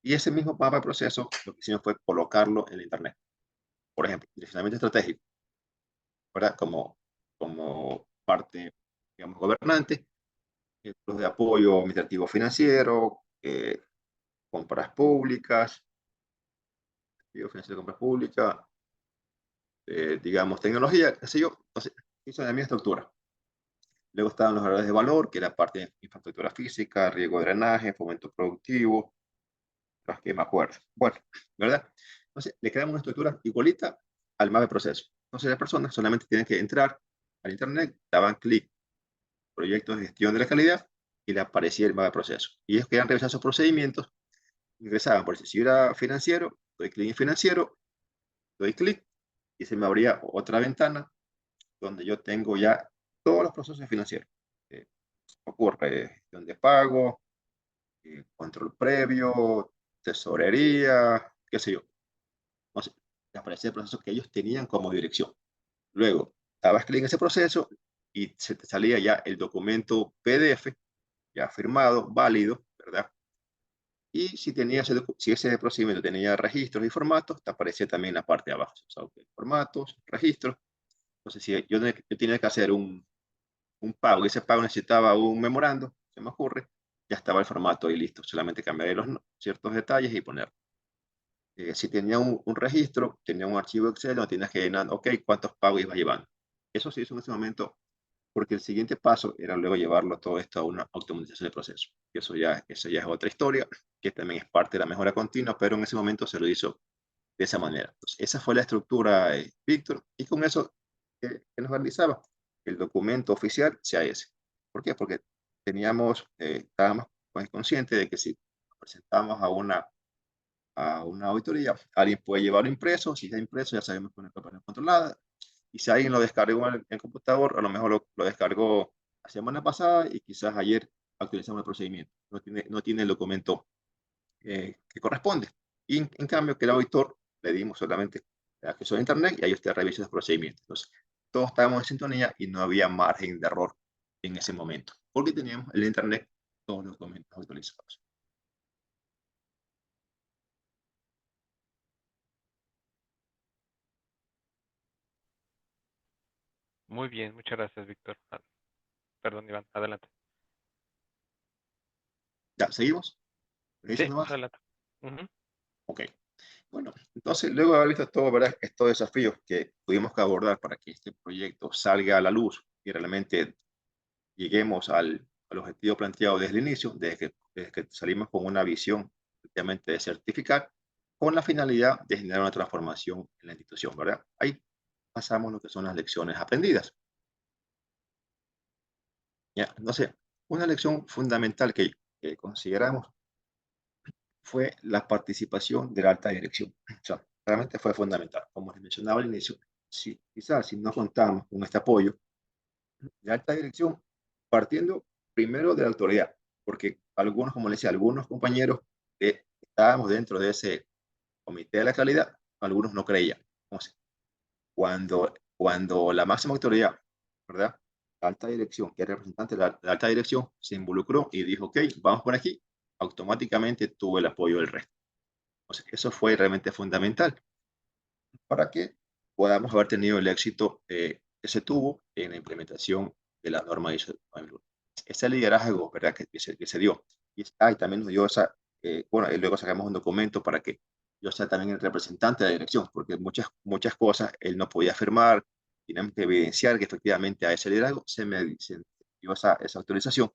S3: Y ese mismo mapa de proceso, lo que hicimos fue colocarlo en la Internet. Por ejemplo, direccionamiento estratégico, ¿verdad? Como parte, digamos, gobernante, los de apoyo administrativo financiero, compras públicas, financiero de compras públicas, digamos, tecnología, qué sé yo. Entonces, esa es la misma estructura. Luego estaban los valores de valor, que era parte de infraestructura física, riego de drenaje, fomento productivo, las que me acuerdo. Bueno, ¿verdad? Entonces, le creamos una estructura igualita al mapa de proceso. Entonces, las personas solamente tienen que entrar al Internet, daban clic, proyectos de gestión de la calidad, y le aparecía el mapa de proceso. Y ellos querían revisar sus procedimientos, ingresaban, por si yo era financiero, doy clic en financiero, doy clic, y se me abría otra ventana donde yo tengo ya todos los procesos financieros. Eh, Ocurre gestión de pago, control previo, tesorería, qué sé yo. Entonces, te aparecía el proceso que ellos tenían como dirección. Luego, dabas clic en ese proceso y se te salía ya el documento PDF, ya firmado, válido, ¿verdad? Y si ese procedimiento tenía registros y formatos, te aparecía también la parte de abajo. O sea, okay, formatos, registros. Entonces, si yo tenía que hacer un pago y ese pago necesitaba un memorando, se me ocurre, ya estaba el formato ahí listo. Solamente cambiaré ciertos detalles y poner. Si tenía un registro, tenía un archivo Excel donde tenías que llenar, ok, cuántos pagos ibas llevando. Eso se hizo en ese momento porque el siguiente paso era luego llevarlo todo esto a una automatización de proceso. Y eso ya es otra historia, que también es parte de la mejora continua, pero en ese momento se lo hizo de esa manera. Entonces, esa fue la estructura, Víctor, y con eso, ¿qué nos realizaba? El documento oficial sea ese. ¿Por qué? Porque estábamos conscientes de que si presentamos a una auditoría, alguien puede llevarlo impreso, si está impreso ya sabemos que es una copia controlada, y si alguien lo descargó en computador, a lo mejor lo descargó la semana pasada y quizás ayer actualizamos el procedimiento, no tiene el documento que corresponde. Y en cambio que el auditor le dimos solamente acceso a internet y ahí usted revisa los procedimientos. Entonces, todos estábamos en sintonía y no había margen de error en ese momento, porque teníamos el internet todos los documentos actualizados.
S1: Muy bien, muchas gracias, Víctor. Perdón, Iván, adelante.
S3: ¿Ya? ¿Seguimos? ¿Me dices
S1: Sí,
S3: nomás?
S1: adelante. Ujú.
S3: Ok. Bueno, entonces, luego de haber visto todo, ¿verdad? Estos desafíos que tuvimos que abordar para que este proyecto salga a la luz y realmente lleguemos al objetivo planteado desde el inicio, desde que salimos con una visión efectivamente de certificar, con la finalidad de generar una transformación en la institución, ¿verdad? Ahí pasamos lo que son las lecciones aprendidas. ¿Ya? No sé, una lección fundamental que consideramos fue la participación de la alta dirección. O sea, realmente fue fundamental. Como les mencionaba al inicio, si, quizás si no contamos con este apoyo de alta dirección, partiendo primero de la autoridad, porque algunos, como les decía, algunos compañeros que estábamos dentro de ese comité de la calidad, algunos no creían. Entonces, cuando la máxima autoridad, ¿verdad? La alta dirección, que es representante de la alta dirección, se involucró y dijo, ok, vamos por aquí, automáticamente tuvo el apoyo del resto. Entonces, eso fue realmente fundamental para que podamos haber tenido el éxito que se tuvo en la implementación de la norma ISO 9001. Ese liderazgo, ¿verdad? Que se dio. Y también nos dio esa, bueno, y luego sacamos un documento para que yo sea también el representante de la dirección, porque muchas cosas él no podía firmar, teníamos que evidenciar que efectivamente a ese liderazgo se dio esa autorización.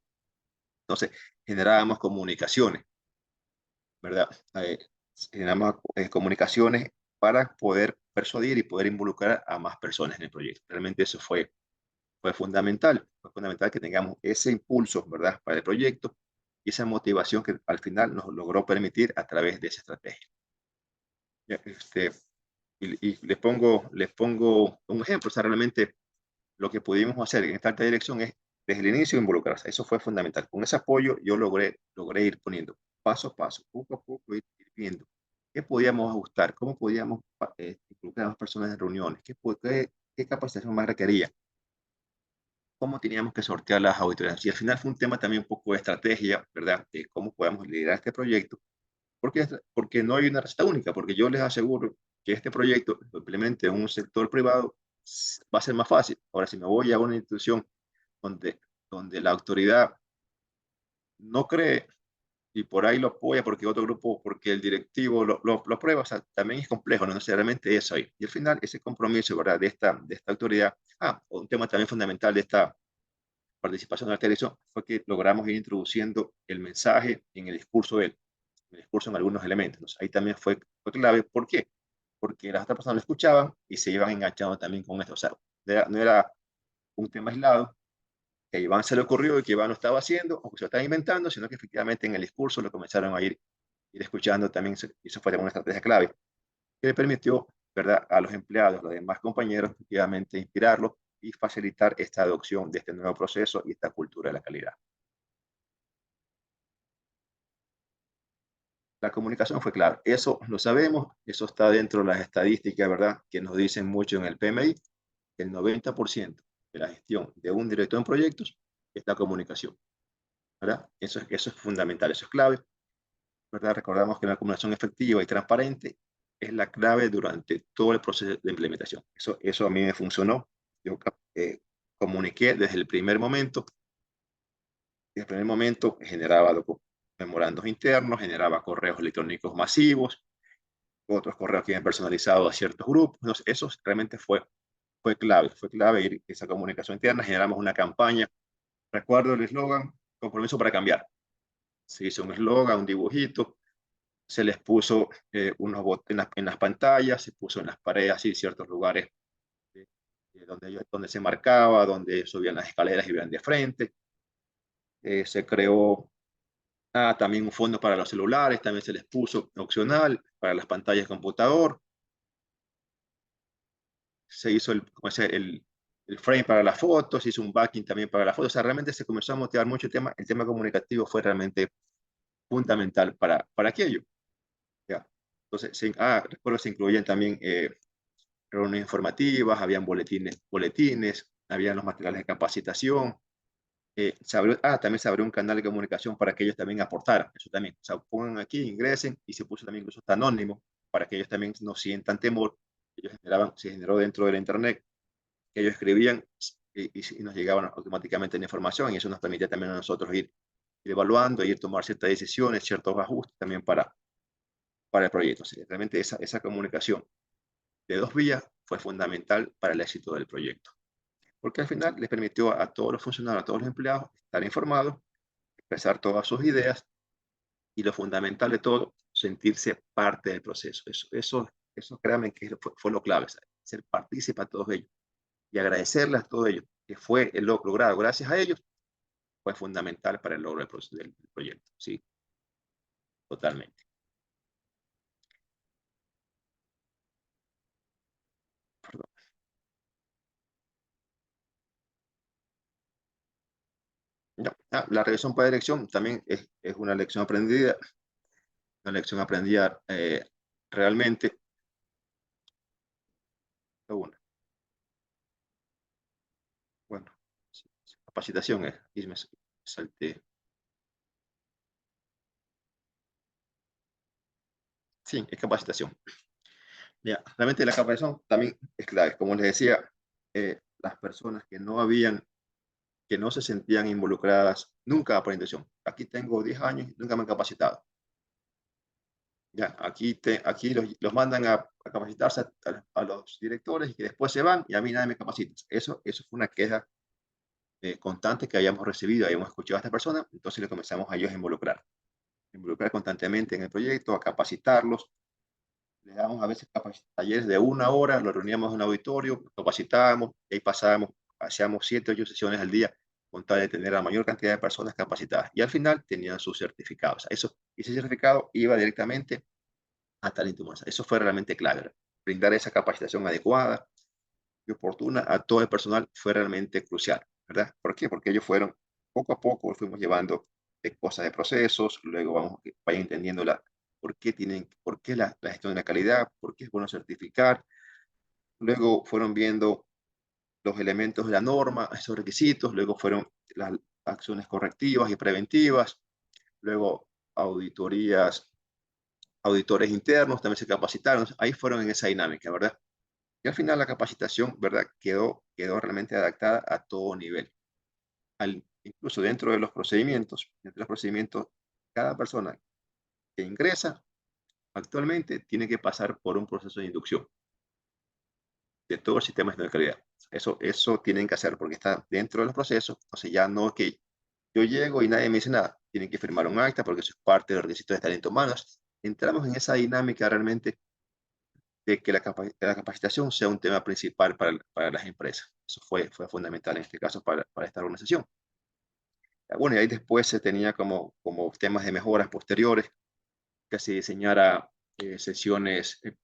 S3: Entonces, generábamos comunicaciones, ¿verdad? Eh, Generamos comunicaciones para poder persuadir y poder involucrar a más personas en el proyecto. Realmente eso fue fundamental. Fue fundamental que tengamos ese impulso, ¿verdad?, para el proyecto y esa motivación que al final nos logró permitir a través de esa estrategia. Ya, y les pongo un ejemplo. O sea, realmente lo que pudimos hacer en esta alta dirección es desde el inicio involucrarse. Eso fue fundamental. Con ese apoyo yo logré ir poniendo paso a paso, poco a poco, ir viendo qué podíamos ajustar, cómo podíamos involucrar a las personas en reuniones, qué capacitación más requería, cómo teníamos que sortear las auditorías. Y al final fue un tema también un poco de estrategia, ¿verdad? De cómo podemos liderar este proyecto, porque no hay una receta única, porque yo les aseguro que este proyecto lo implemente en un sector privado va a ser más fácil. Ahora, si me voy a una institución donde, donde la autoridad no cree y por ahí lo apoya porque otro grupo, porque el directivo lo aprueba, o sea, también es complejo, no necesariamente es ahí. Y al final, ese compromiso, ¿verdad?, de esta autoridad, un tema también fundamental de esta participación de la televisión fue que logramos ir introduciendo el mensaje en el discurso de él, en el discurso en algunos elementos. Entonces, ahí también fue clave. ¿Por qué? Porque las otras personas lo escuchaban y se iban enganchando también con esto. O sea, no era un tema aislado, que a Iván se le ocurrió y que Iván lo estaba haciendo o que se lo estaba inventando, sino que efectivamente en el discurso lo comenzaron a ir escuchando también. Y eso fue una estrategia clave que le permitió, ¿verdad?, a los empleados, a los demás compañeros, efectivamente inspirarlos y facilitar esta adopción de este nuevo proceso y esta cultura de la calidad. La comunicación fue clave. Eso lo sabemos, eso está dentro de las estadísticas, ¿verdad?, que nos dicen mucho en el PMI. El 90% de la gestión de un director en proyectos es la comunicación, ¿verdad? Eso es fundamental, eso es clave, ¿verdad? Recordamos que la comunicación efectiva y transparente es la clave durante todo el proceso de implementación. Eso a mí me funcionó. Yo comuniqué desde el primer momento. Desde el primer momento generaba memorandos internos, generaba correos electrónicos masivos, otros correos que iban personalizados a ciertos grupos. Entonces, eso realmente fue clave ir esa comunicación interna. Generamos una campaña. Recuerdo el eslogan, compromiso para cambiar. Se hizo un eslogan, un dibujito, se les puso unos botones en las pantallas, se puso en las paredes, así, ciertos lugares donde se marcaba, donde subían las escaleras y veían de frente. Se creó también un fondo para los celulares, también se les puso opcional para las pantallas de computador. Se hizo el frame para las fotos, se hizo un backing también para las fotos. O sea, realmente se comenzó a motivar mucho el tema comunicativo fue realmente fundamental para aquello. ¿Ya? Entonces, recuerdo que se incluían también reuniones informativas, habían boletines, habían los materiales de capacitación. También se abrió un canal de comunicación para que ellos también aportaran. Eso también. O sea, pongan aquí, ingresen, y se puso también incluso hasta anónimo para que ellos también no sientan temor. Se generó dentro de la internet, que ellos escribían y nos llegaban automáticamente la información, y eso nos permitía también a nosotros ir evaluando, ir tomar ciertas decisiones, ciertos ajustes también para el proyecto. O sea, realmente esa comunicación de 2 vías fue fundamental para el éxito del proyecto, porque al final les permitió a todos los funcionarios, a todos los empleados, estar informados, expresar todas sus ideas y lo fundamental de todo, sentirse parte del proceso. Eso créanme que fue lo clave, ¿sabes? Ser partícipe a todos ellos y agradecerles a todos ellos, que fue el logrado gracias a ellos, fue fundamental para el logro del proyecto. Sí, totalmente. Perdón. No, la revisión por dirección también es una lección aprendida realmente. Una. Bueno, sí, capacitación es, y me salté. Sí, es capacitación. Ya, realmente la capacitación también es clave. Como les decía, las personas que no se sentían involucradas nunca por intención. Aquí tengo 10 años y nunca me han capacitado. Ya, aquí los mandan a capacitarse a los directores y que después se van y a mí nadie me capacita. Eso fue una queja constante que habíamos recibido, habíamos escuchado a esta persona, entonces le comenzamos a ellos a involucrar constantemente en el proyecto, a capacitarlos. Le damos a veces talleres de 1 hora, los reuníamos en un auditorio, capacitábamos, y ahí pasábamos, hacíamos 7 o 8 sesiones al día con tal de tener la mayor cantidad de personas capacitadas. Y al final tenían sus certificados. Ese certificado iba directamente a talento humano. Eso fue realmente clave. Brindar esa capacitación adecuada y oportuna a todo el personal fue realmente crucial, ¿verdad? ¿Por qué? Porque ellos fueron, poco a poco, fuimos llevando cosas de procesos, luego vayan entendiendo por qué la gestión de la calidad, por qué es bueno certificar, luego fueron viendo los elementos de la norma, esos requisitos, luego fueron las acciones correctivas y preventivas, luego auditores internos también se capacitaron, ahí fueron en esa dinámica, ¿verdad? Y al final la capacitación, ¿verdad? Quedó realmente adaptada a todo nivel. Incluso dentro de los procedimientos, cada persona que ingresa actualmente tiene que pasar por un proceso de inducción de todo el sistema de calidad. Eso tienen que hacer porque está dentro de los procesos. Entonces ya no que yo llego y nadie me dice nada. Tienen que firmar un acta porque eso es parte de los requisitos de talento humanos. Entramos en esa dinámica realmente de que la capacitación sea un tema principal para las empresas. Eso fue fundamental en este caso para esta organización. Bueno, y ahí después se tenía como temas de mejoras posteriores, que se diseñara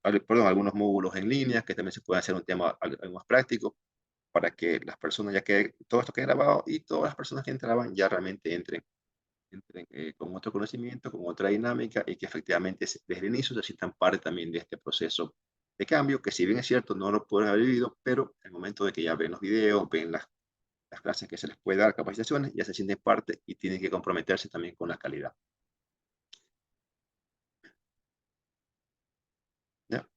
S3: algunos módulos en línea, que también se puede hacer un tema algo más práctico, para que las personas, ya que todo esto quede grabado y todas las personas que entraban ya realmente entren con otro conocimiento, con otra dinámica y que efectivamente desde el inicio se sientan parte también de este proceso de cambio, que si bien es cierto no lo pueden haber vivido, pero en el momento de que ya ven los videos, ven las clases que se les puede dar, capacitaciones, ya se sienten parte y tienen que comprometerse también con la calidad. ¿Ya?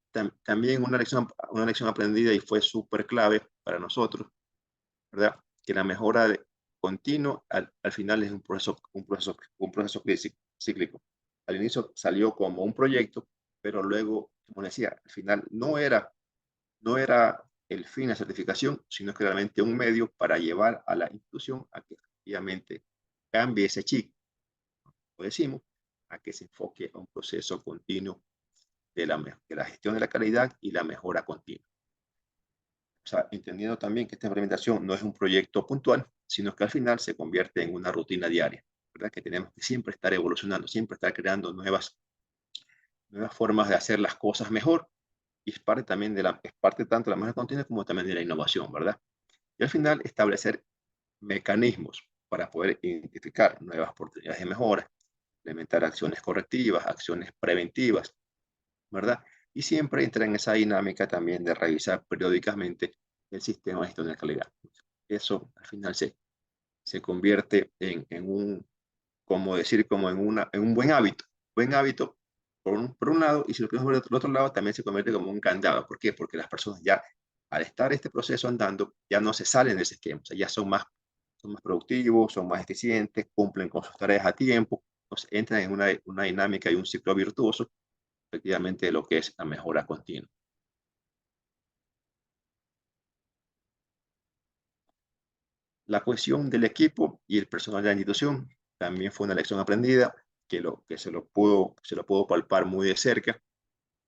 S3: También una lección aprendida y fue súper clave para nosotros, ¿verdad? Que la mejora continua al final es un proceso cíclico. Al inicio salió como un proyecto, pero luego, como decía, al final no era el fin la certificación, sino que realmente un medio para llevar a la institución a que efectivamente cambie ese chip, como decimos, a que se enfoque a un proceso continuo de la gestión de la calidad y la mejora continua. O sea, entendiendo también que esta implementación no es un proyecto puntual, sino que al final se convierte en una rutina diaria, ¿verdad? Que tenemos que siempre estar evolucionando, siempre estar creando nuevas formas de hacer las cosas mejor, y es parte también es parte tanto de la mejora continua como también de la innovación, ¿verdad? Y al final establecer mecanismos para poder identificar nuevas oportunidades de mejora, implementar acciones correctivas, acciones preventivas, ¿verdad? Y siempre entra en esa dinámica también de revisar periódicamente el sistema de gestión de calidad. Eso al final se convierte en un buen hábito por un lado, y si lo queremos ver por otro lado, también se convierte como un candado. ¿Por qué? Porque las personas ya al estar este proceso andando, ya no se salen de ese esquema, o sea, ya son más productivos, son más eficientes, cumplen con sus tareas a tiempo, entonces entran en una dinámica y un ciclo virtuoso, efectivamente, de lo que es la mejora continua. La cohesión del equipo y el personal de la institución también fue una lección aprendida que se lo pudo palpar muy de cerca,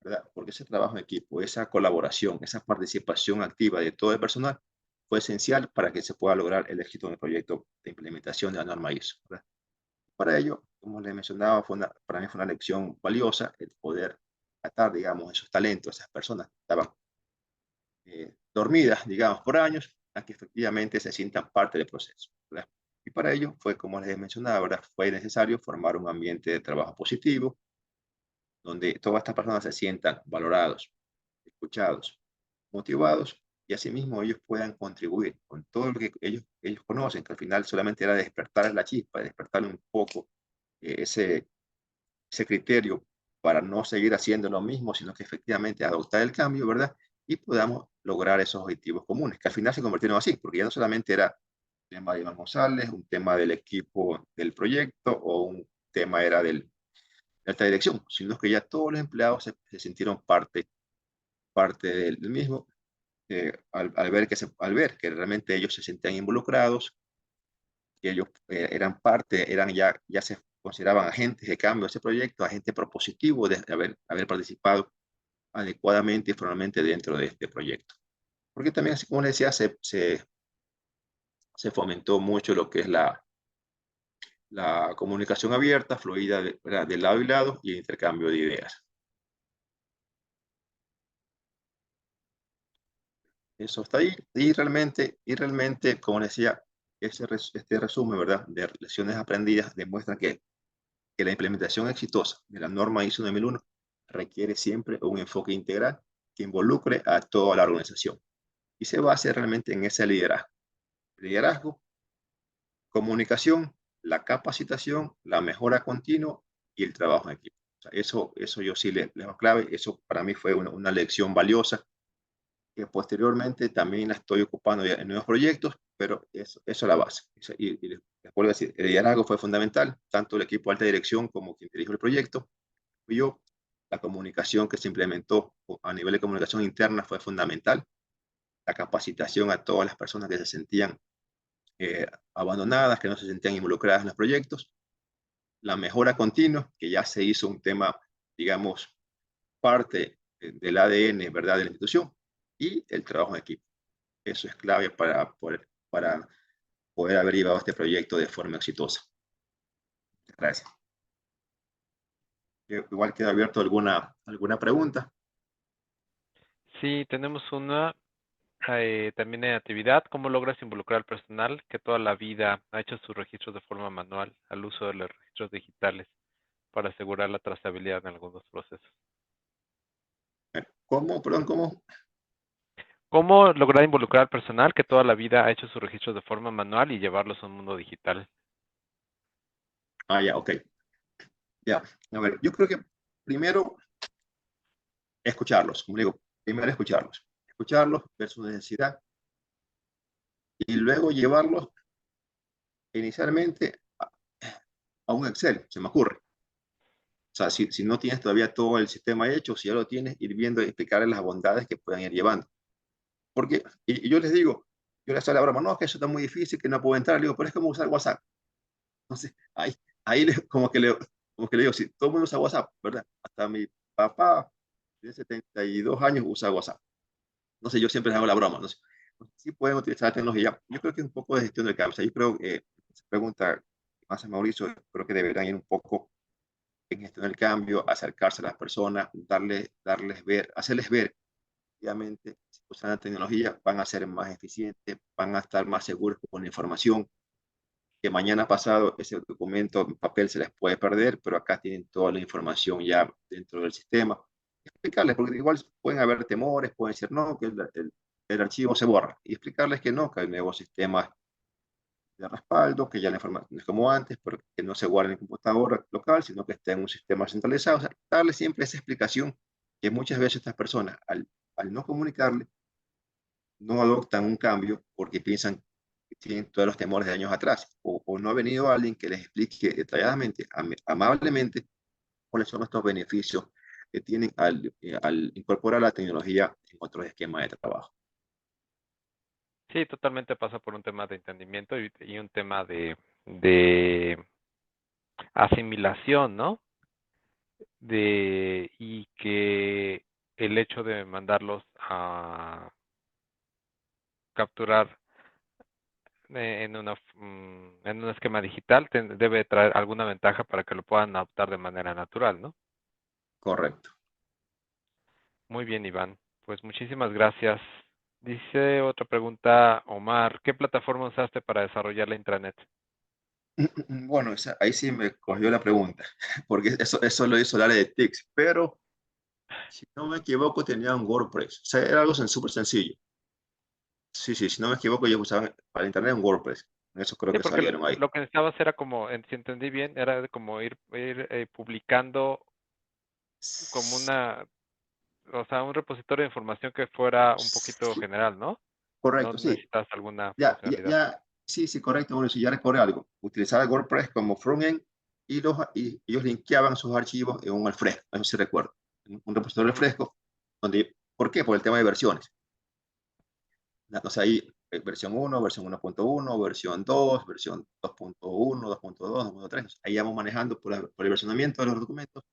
S3: ¿verdad? Porque ese trabajo en equipo, esa colaboración, esa participación activa de todo el personal fue esencial para que se pueda lograr el éxito en el proyecto de implementación de la norma ISO, ¿verdad? Para ello, como les mencionaba, para mí fue una lección valiosa el poder atar, digamos, esos talentos, esas personas que estaban dormidas, digamos, por años, a que efectivamente se sientan parte del proceso, ¿verdad? Y para ello fue, como les mencionaba, ¿verdad? Fue necesario formar un ambiente de trabajo positivo, donde todas estas personas se sientan valorados, escuchados, motivados, y asimismo ellos puedan contribuir con todo lo que ellos conocen, que al final solamente era despertar la chispa, despertar un poco ese criterio para no seguir haciendo lo mismo, sino que efectivamente adoptar el cambio, ¿verdad? Y podamos lograr esos objetivos comunes, que al final se convirtieron así, porque ya no solamente era un tema de Iván González, un tema del equipo del proyecto o un tema era de alta dirección, sino que ya todos los empleados se sintieron parte del mismo, al ver que realmente ellos se sentían involucrados, que ellos eran parte, ya se consideraban agentes de cambio de ese proyecto, agentes propositivos de haber participado adecuadamente y formalmente dentro de este proyecto. Porque también, así como les decía, se fomentó mucho lo que es la comunicación abierta, fluida de lado y lado y el intercambio de ideas. Eso está ahí. Y realmente, como les decía, este resumen, ¿verdad?, de lecciones aprendidas demuestra que la implementación exitosa de la norma ISO 9001 requiere siempre un enfoque integral que involucre a toda la organización y se base realmente en ese liderazgo, comunicación, la capacitación, la mejora continua y el trabajo en equipo. O sea, eso yo sí les doy clave, eso para mí fue una lección valiosa que posteriormente también la estoy ocupando ya en nuevos proyectos, pero eso es la base. Y les vuelvo a decir, el liderazgo fue fundamental, tanto el equipo de alta dirección como quien dirigió el proyecto, fui yo. La comunicación que se implementó a nivel de comunicación interna fue fundamental. La capacitación a todas las personas que se sentían abandonadas, que no se sentían involucradas en los proyectos. La mejora continua, que ya se hizo un tema, digamos, parte del ADN, ¿verdad?, de la institución. Y el trabajo en equipo. Eso es clave para poder haber llevado este proyecto de forma exitosa. Gracias. Igual queda abierto alguna pregunta.
S1: Sí, tenemos una también en actividad. ¿Cómo logras involucrar al personal que toda la vida ha hecho sus registros de forma manual al uso de los registros digitales para asegurar la trazabilidad en algunos procesos?
S3: ¿Cómo?
S1: ¿Cómo lograr involucrar al personal que toda la vida ha hecho sus registros de forma manual y llevarlos a un mundo digital?
S3: Ya, ok. Ya, a ver, yo creo que primero escucharlos, como digo, primero escucharlos, ver su necesidad y luego llevarlos inicialmente a un Excel, se me ocurre. O sea, si no tienes todavía todo el sistema hecho, si ya lo tienes, ir viendo y explicarles las bondades que puedan ir llevando. Porque, y yo les digo, yo les hago la broma, no, que eso está muy difícil, que no puedo entrar, le digo, pero es como usar WhatsApp. Entonces, como que le digo, si todo el mundo usa WhatsApp, ¿verdad? Hasta mi papá de 72 años usa WhatsApp. No sé, yo siempre les hago la broma, no sé. Sí pueden utilizar la tecnología. Yo creo que es un poco de gestión del cambio. O sea, yo creo que esa pregunta que hace Mauricio, creo que deberán ir un poco en gestión del cambio, acercarse a las personas, hacerles ver, obviamente, si usan la tecnología, van a ser más eficientes, van a estar más seguros con la información, que mañana pasado ese documento en papel se les puede perder, pero acá tienen toda la información ya dentro del sistema. Explicarles, porque igual pueden haber temores, pueden decir no, que el archivo se borra, y explicarles que no, que hay nuevos sistemas de respaldo, que ya la información no es como antes, pero que no se guarda en el computador local, sino que está en un sistema centralizado. O sea, darle siempre esa explicación que muchas veces estas personas, al no comunicarle, no adoptan un cambio porque piensan que tienen todos los temores de años atrás, o no ha venido alguien que les explique detalladamente, amablemente, cuáles son estos beneficios que tienen al incorporar la tecnología en otros esquemas de trabajo.
S1: Sí, totalmente pasa por un tema de entendimiento y un tema de asimilación, ¿no? Y que el hecho de mandarlos a capturar en un esquema digital debe traer alguna ventaja para que lo puedan adoptar de manera natural, ¿no?
S3: Correcto.
S1: Muy bien, Iván. Pues muchísimas gracias. Dice otra pregunta, Omar, ¿qué plataforma usaste para desarrollar la intranet?
S3: Bueno, ahí sí me cogió la pregunta, porque eso lo hizo el área de TICS, pero si no me equivoco tenía un WordPress, o sea, era algo súper sencillo. Sí, sí, si no me equivoco yo usaba para internet un WordPress, eso creo
S1: Sí,
S3: que
S1: porque
S3: salieron ahí.
S1: lo que necesitabas era como, si entendí bien, era como ir publicando como o sea, un repositorio de información que fuera un poquito
S3: Sí,
S1: general, ¿no? No
S3: correcto, sí.
S1: necesitas alguna funcionalidad.
S3: Ya, sí, sí, correcto, Mauricio, ya recuerdo algo. Utilizaba el WordPress como frontend y ellos linkeaban sus archivos en un Alfresco, eso sí recuerdo. Un repositorio
S1: Ujú.
S3: Alfresco, ¿por qué? Por el tema de versiones. Entonces ahí versión 1, versión 1.1, versión 2, versión 2.1, 2.2, 2.3. Ahí vamos manejando por el versionamiento de los documentos,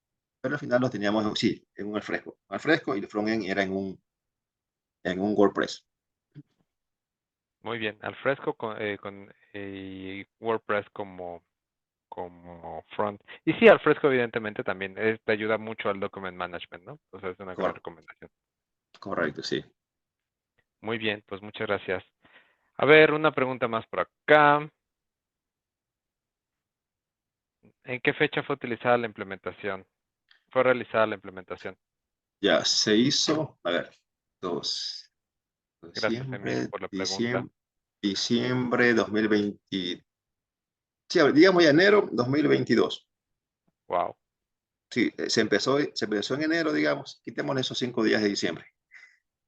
S3: pero al final los teníamos, sí, en un Alfresco. Alfresco y el frontend era en un WordPress.
S1: Muy bien, al fresco con WordPress como front. Y sí, al fresco evidentemente también te ayuda mucho al document management, ¿no? O sea, es una gran
S3: Cor-
S1: recomendación.
S3: correcto, sí.
S1: Muy bien, pues muchas gracias. A ver, una pregunta más por acá. ¿En qué fecha fue utilizada la implementación? Fue realizada la implementación.
S3: Ya se hizo, a ver, dos,
S1: Gracias, Emilio,
S3: diciembre,
S1: por la pregunta.
S3: diciembre, diciembre 2020, sí, digamos ya enero 2022.
S1: Wow.
S3: Sí, se empezó en enero, digamos, quitemos esos 5 días de diciembre.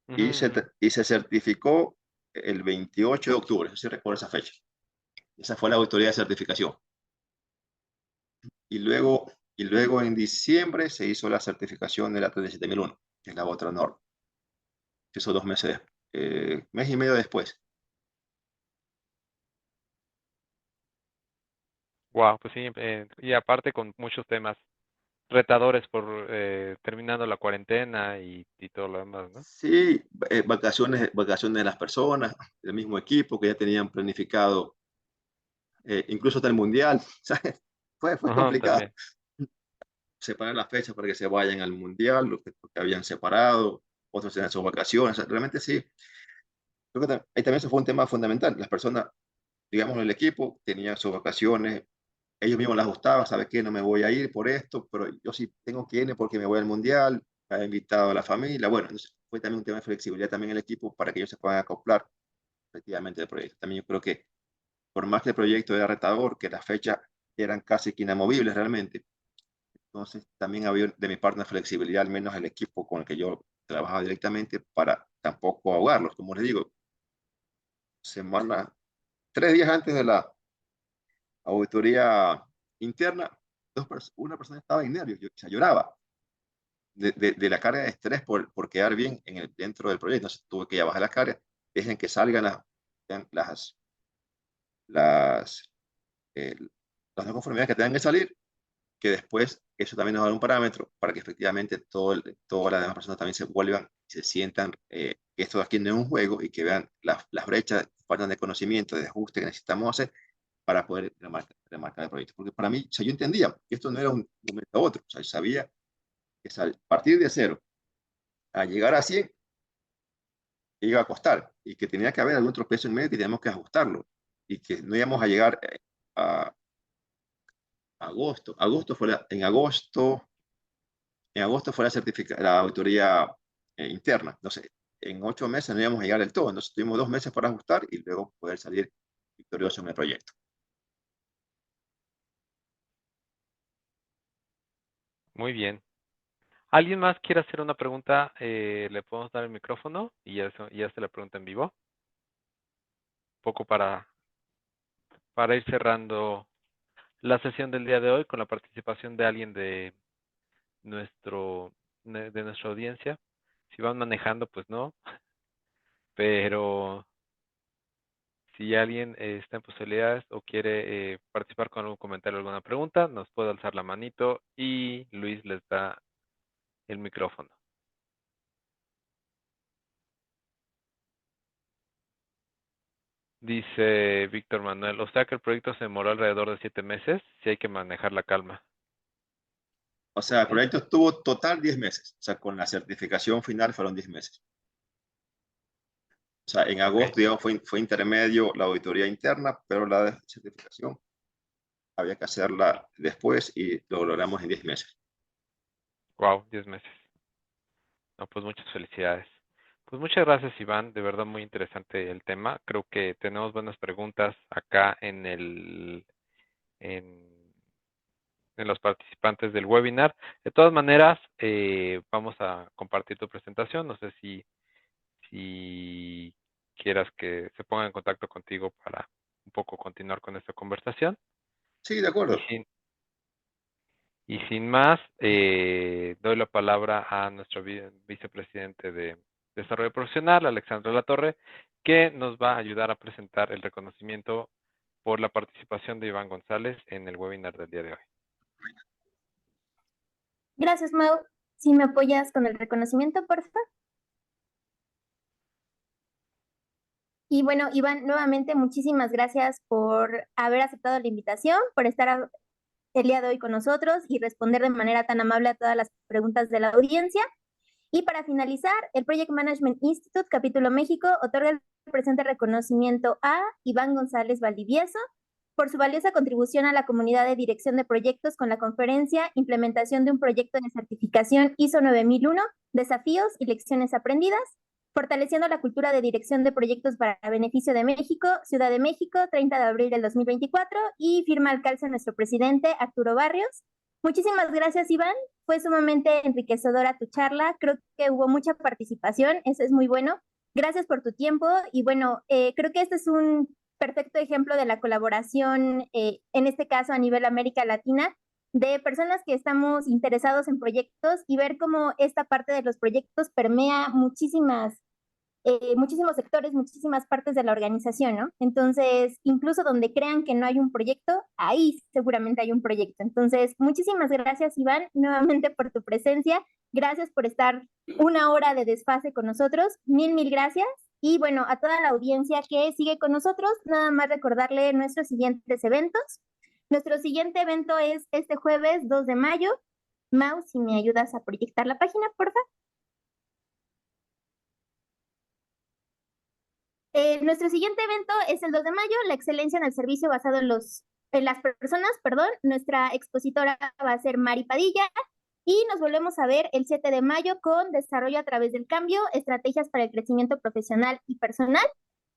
S1: Ujú, ujú.
S3: Y se certificó el 28 de octubre, si recuerdo esa fecha. Esa fue la auditoría de certificación. Y luego, y luego en diciembre se hizo la certificación de la 37001, que es la otra norma. Se hizo 2 meses, mes y medio después.
S1: Wow, pues sí, y aparte con muchos temas retadores por terminando la cuarentena y todo lo demás, ¿no?
S3: Sí, vacaciones de las personas, del mismo equipo que ya tenían planificado, incluso hasta el mundial. ¿Sabes? Fue
S1: Ajá,
S3: complicado
S1: también.
S3: separar las fechas para que se vayan al mundial, los que habían separado, otros en sus vacaciones. O sea, realmente sí. Creo que ahí también eso fue un tema fundamental. Las personas, digamos, el equipo tenía sus vacaciones, ellos mismos las ajustaban, ¿sabes qué? No me voy a ir por esto, pero yo sí tengo que irme porque me voy al mundial, he invitado a la familia. Bueno, entonces fue también un tema de flexibilidad también el equipo para que ellos se puedan acoplar efectivamente del proyecto. También yo creo que por más que el proyecto era retador, que las fechas eran casi que inamovibles realmente, entonces también había de mi parte una flexibilidad, al menos el equipo con el que yo trabajaba directamente, para tampoco ahogarlos. Como les digo, semana, 3 días antes de la auditoría interna, una persona estaba en nervios, o sea, lloraba de la carga de estrés por quedar bien dentro del proyecto. Entonces tuve que ya bajar la carga, dejen que salgan las, eh, las no conformidades que tengan que salir, que después eso también nos da un parámetro para que efectivamente todas las demás personas también se vuelvan y se sientan que esto aquí no es un juego y que vean las brechas, faltan de conocimiento, de ajuste que necesitamos hacer para poder remarcar el proyecto. Porque para mí, o sea, yo entendía que esto no era un momento a otro, o sea, yo sabía que partir de cero a llegar a 100 iba a costar y que tenía que haber algún tropezo en medio que teníamos que ajustarlo y que no íbamos a llegar a agosto. En agosto fue la auditoría interna. Entonces, en 8 meses no íbamos a llegar del todo. Entonces, tuvimos 2 meses para ajustar y luego poder salir victorioso en el proyecto.
S1: Muy bien. ¿Alguien más quiere hacer una pregunta? Le podemos dar el micrófono y ya se la pregunta en vivo. Un poco para ir cerrando la sesión del día de hoy con la participación de alguien de nuestra audiencia. Si van manejando, pues no, pero si alguien está en posibilidades o quiere participar con algún comentario o alguna pregunta, nos puede alzar la manito y Luis les da el micrófono. Dice Víctor Manuel, o sea que el proyecto se demoró alrededor de 7 meses, sí hay que manejar la calma.
S3: O sea, el proyecto estuvo total 10 meses. O sea, con la certificación final fueron 10 meses. O sea, en agosto, digamos, fue intermedio la auditoría interna, pero la certificación había que hacerla después y lo logramos en 10 meses.
S1: Wow, 10 meses. No, pues muchas felicidades. Pues muchas gracias, Iván. De verdad muy interesante el tema. Creo que tenemos buenas preguntas acá en los participantes del webinar. De todas maneras, vamos a compartir tu presentación. No sé si quieras que se ponga en contacto contigo para un poco continuar con esta conversación.
S3: Sí, de acuerdo.
S1: Y sin más, doy la palabra a nuestro vicepresidente de Desarrollo Profesional, Alexandra Latorre, que nos va a ayudar a presentar el reconocimiento por la participación de Iván González en el webinar del día de hoy.
S2: Gracias, Mau. Si me apoyas con el reconocimiento, por favor. Y bueno, Iván, nuevamente muchísimas gracias por haber aceptado la invitación, por estar el día de hoy con nosotros y responder de manera tan amable a todas las preguntas de la audiencia. Y para finalizar, el Project Management Institute, Capítulo México, otorga el presente reconocimiento a Iván González Valdivieso por su valiosa contribución a la comunidad de dirección de proyectos con la conferencia Implementación de un proyecto de certificación ISO 9001, Desafíos y Lecciones Aprendidas, fortaleciendo la cultura de dirección de proyectos para beneficio de México, Ciudad de México, 30 de abril del 2024, y firma al calce nuestro presidente, Arturo Barrios. Muchísimas gracias, Iván. Fue sumamente enriquecedora tu charla. Creo que hubo mucha participación. Eso es muy bueno. Gracias por tu tiempo. Y bueno, creo que este es un perfecto ejemplo de la colaboración, en este caso a nivel América Latina, de personas que estamos interesados en proyectos y ver cómo esta parte de los proyectos permea muchísimos sectores, muchísimas partes de la organización, ¿no? Entonces, incluso donde crean que no hay un proyecto, ahí seguramente hay un proyecto. Entonces, muchísimas gracias, Iván, nuevamente por tu presencia. Gracias por estar una hora de desfase con nosotros. Mil gracias. Y bueno, a toda la audiencia que sigue con nosotros, nada más recordarle nuestros siguientes eventos. Nuestro siguiente evento es este jueves 2 de mayo. Mau, si me ayudas a proyectar la página, por favor. Nuestro siguiente evento es el 2 de mayo, la excelencia en el servicio basado en las personas, perdón. Nuestra expositora va a ser Mari Padilla y nos volvemos a ver el 7 de mayo con Desarrollo a través del cambio, estrategias para el crecimiento profesional y personal.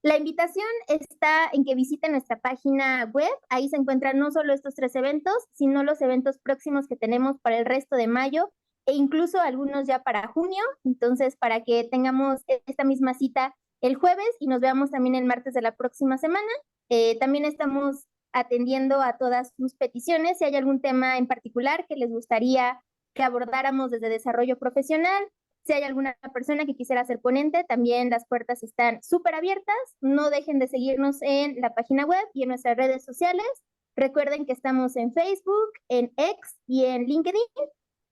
S2: La invitación está en que visiten nuestra página web. Ahí se encuentran no solo estos 3 eventos, sino los eventos próximos que tenemos para el resto de mayo e incluso algunos ya para junio. Entonces, para que tengamos esta misma cita el jueves y nos veamos también el martes de la próxima semana. También estamos atendiendo a todas sus peticiones. Si hay algún tema en particular que les gustaría que abordáramos desde desarrollo profesional, si hay alguna persona que quisiera ser ponente, también las puertas están súper abiertas. No dejen de seguirnos en la página web y en nuestras redes sociales. Recuerden que estamos en Facebook, en X y en LinkedIn.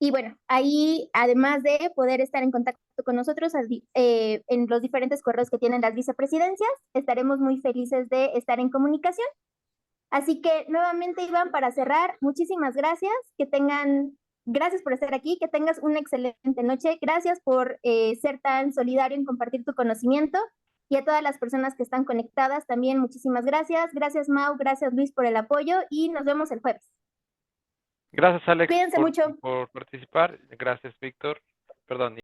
S2: Y bueno, ahí, además de poder estar en contacto con nosotros en los diferentes correos que tienen las vicepresidencias, estaremos muy felices de estar en comunicación. Así que nuevamente, Iván, para cerrar, muchísimas gracias. Gracias por estar aquí, que tengas una excelente noche. Gracias por ser tan solidario en compartir tu conocimiento. Y a todas las personas que están conectadas también, muchísimas gracias. Gracias, Mau, gracias, Luis, por el apoyo y nos vemos el jueves.
S1: Gracias, Alex,
S2: Cuídense mucho.
S1: por participar. Gracias, Víctor. Perdón.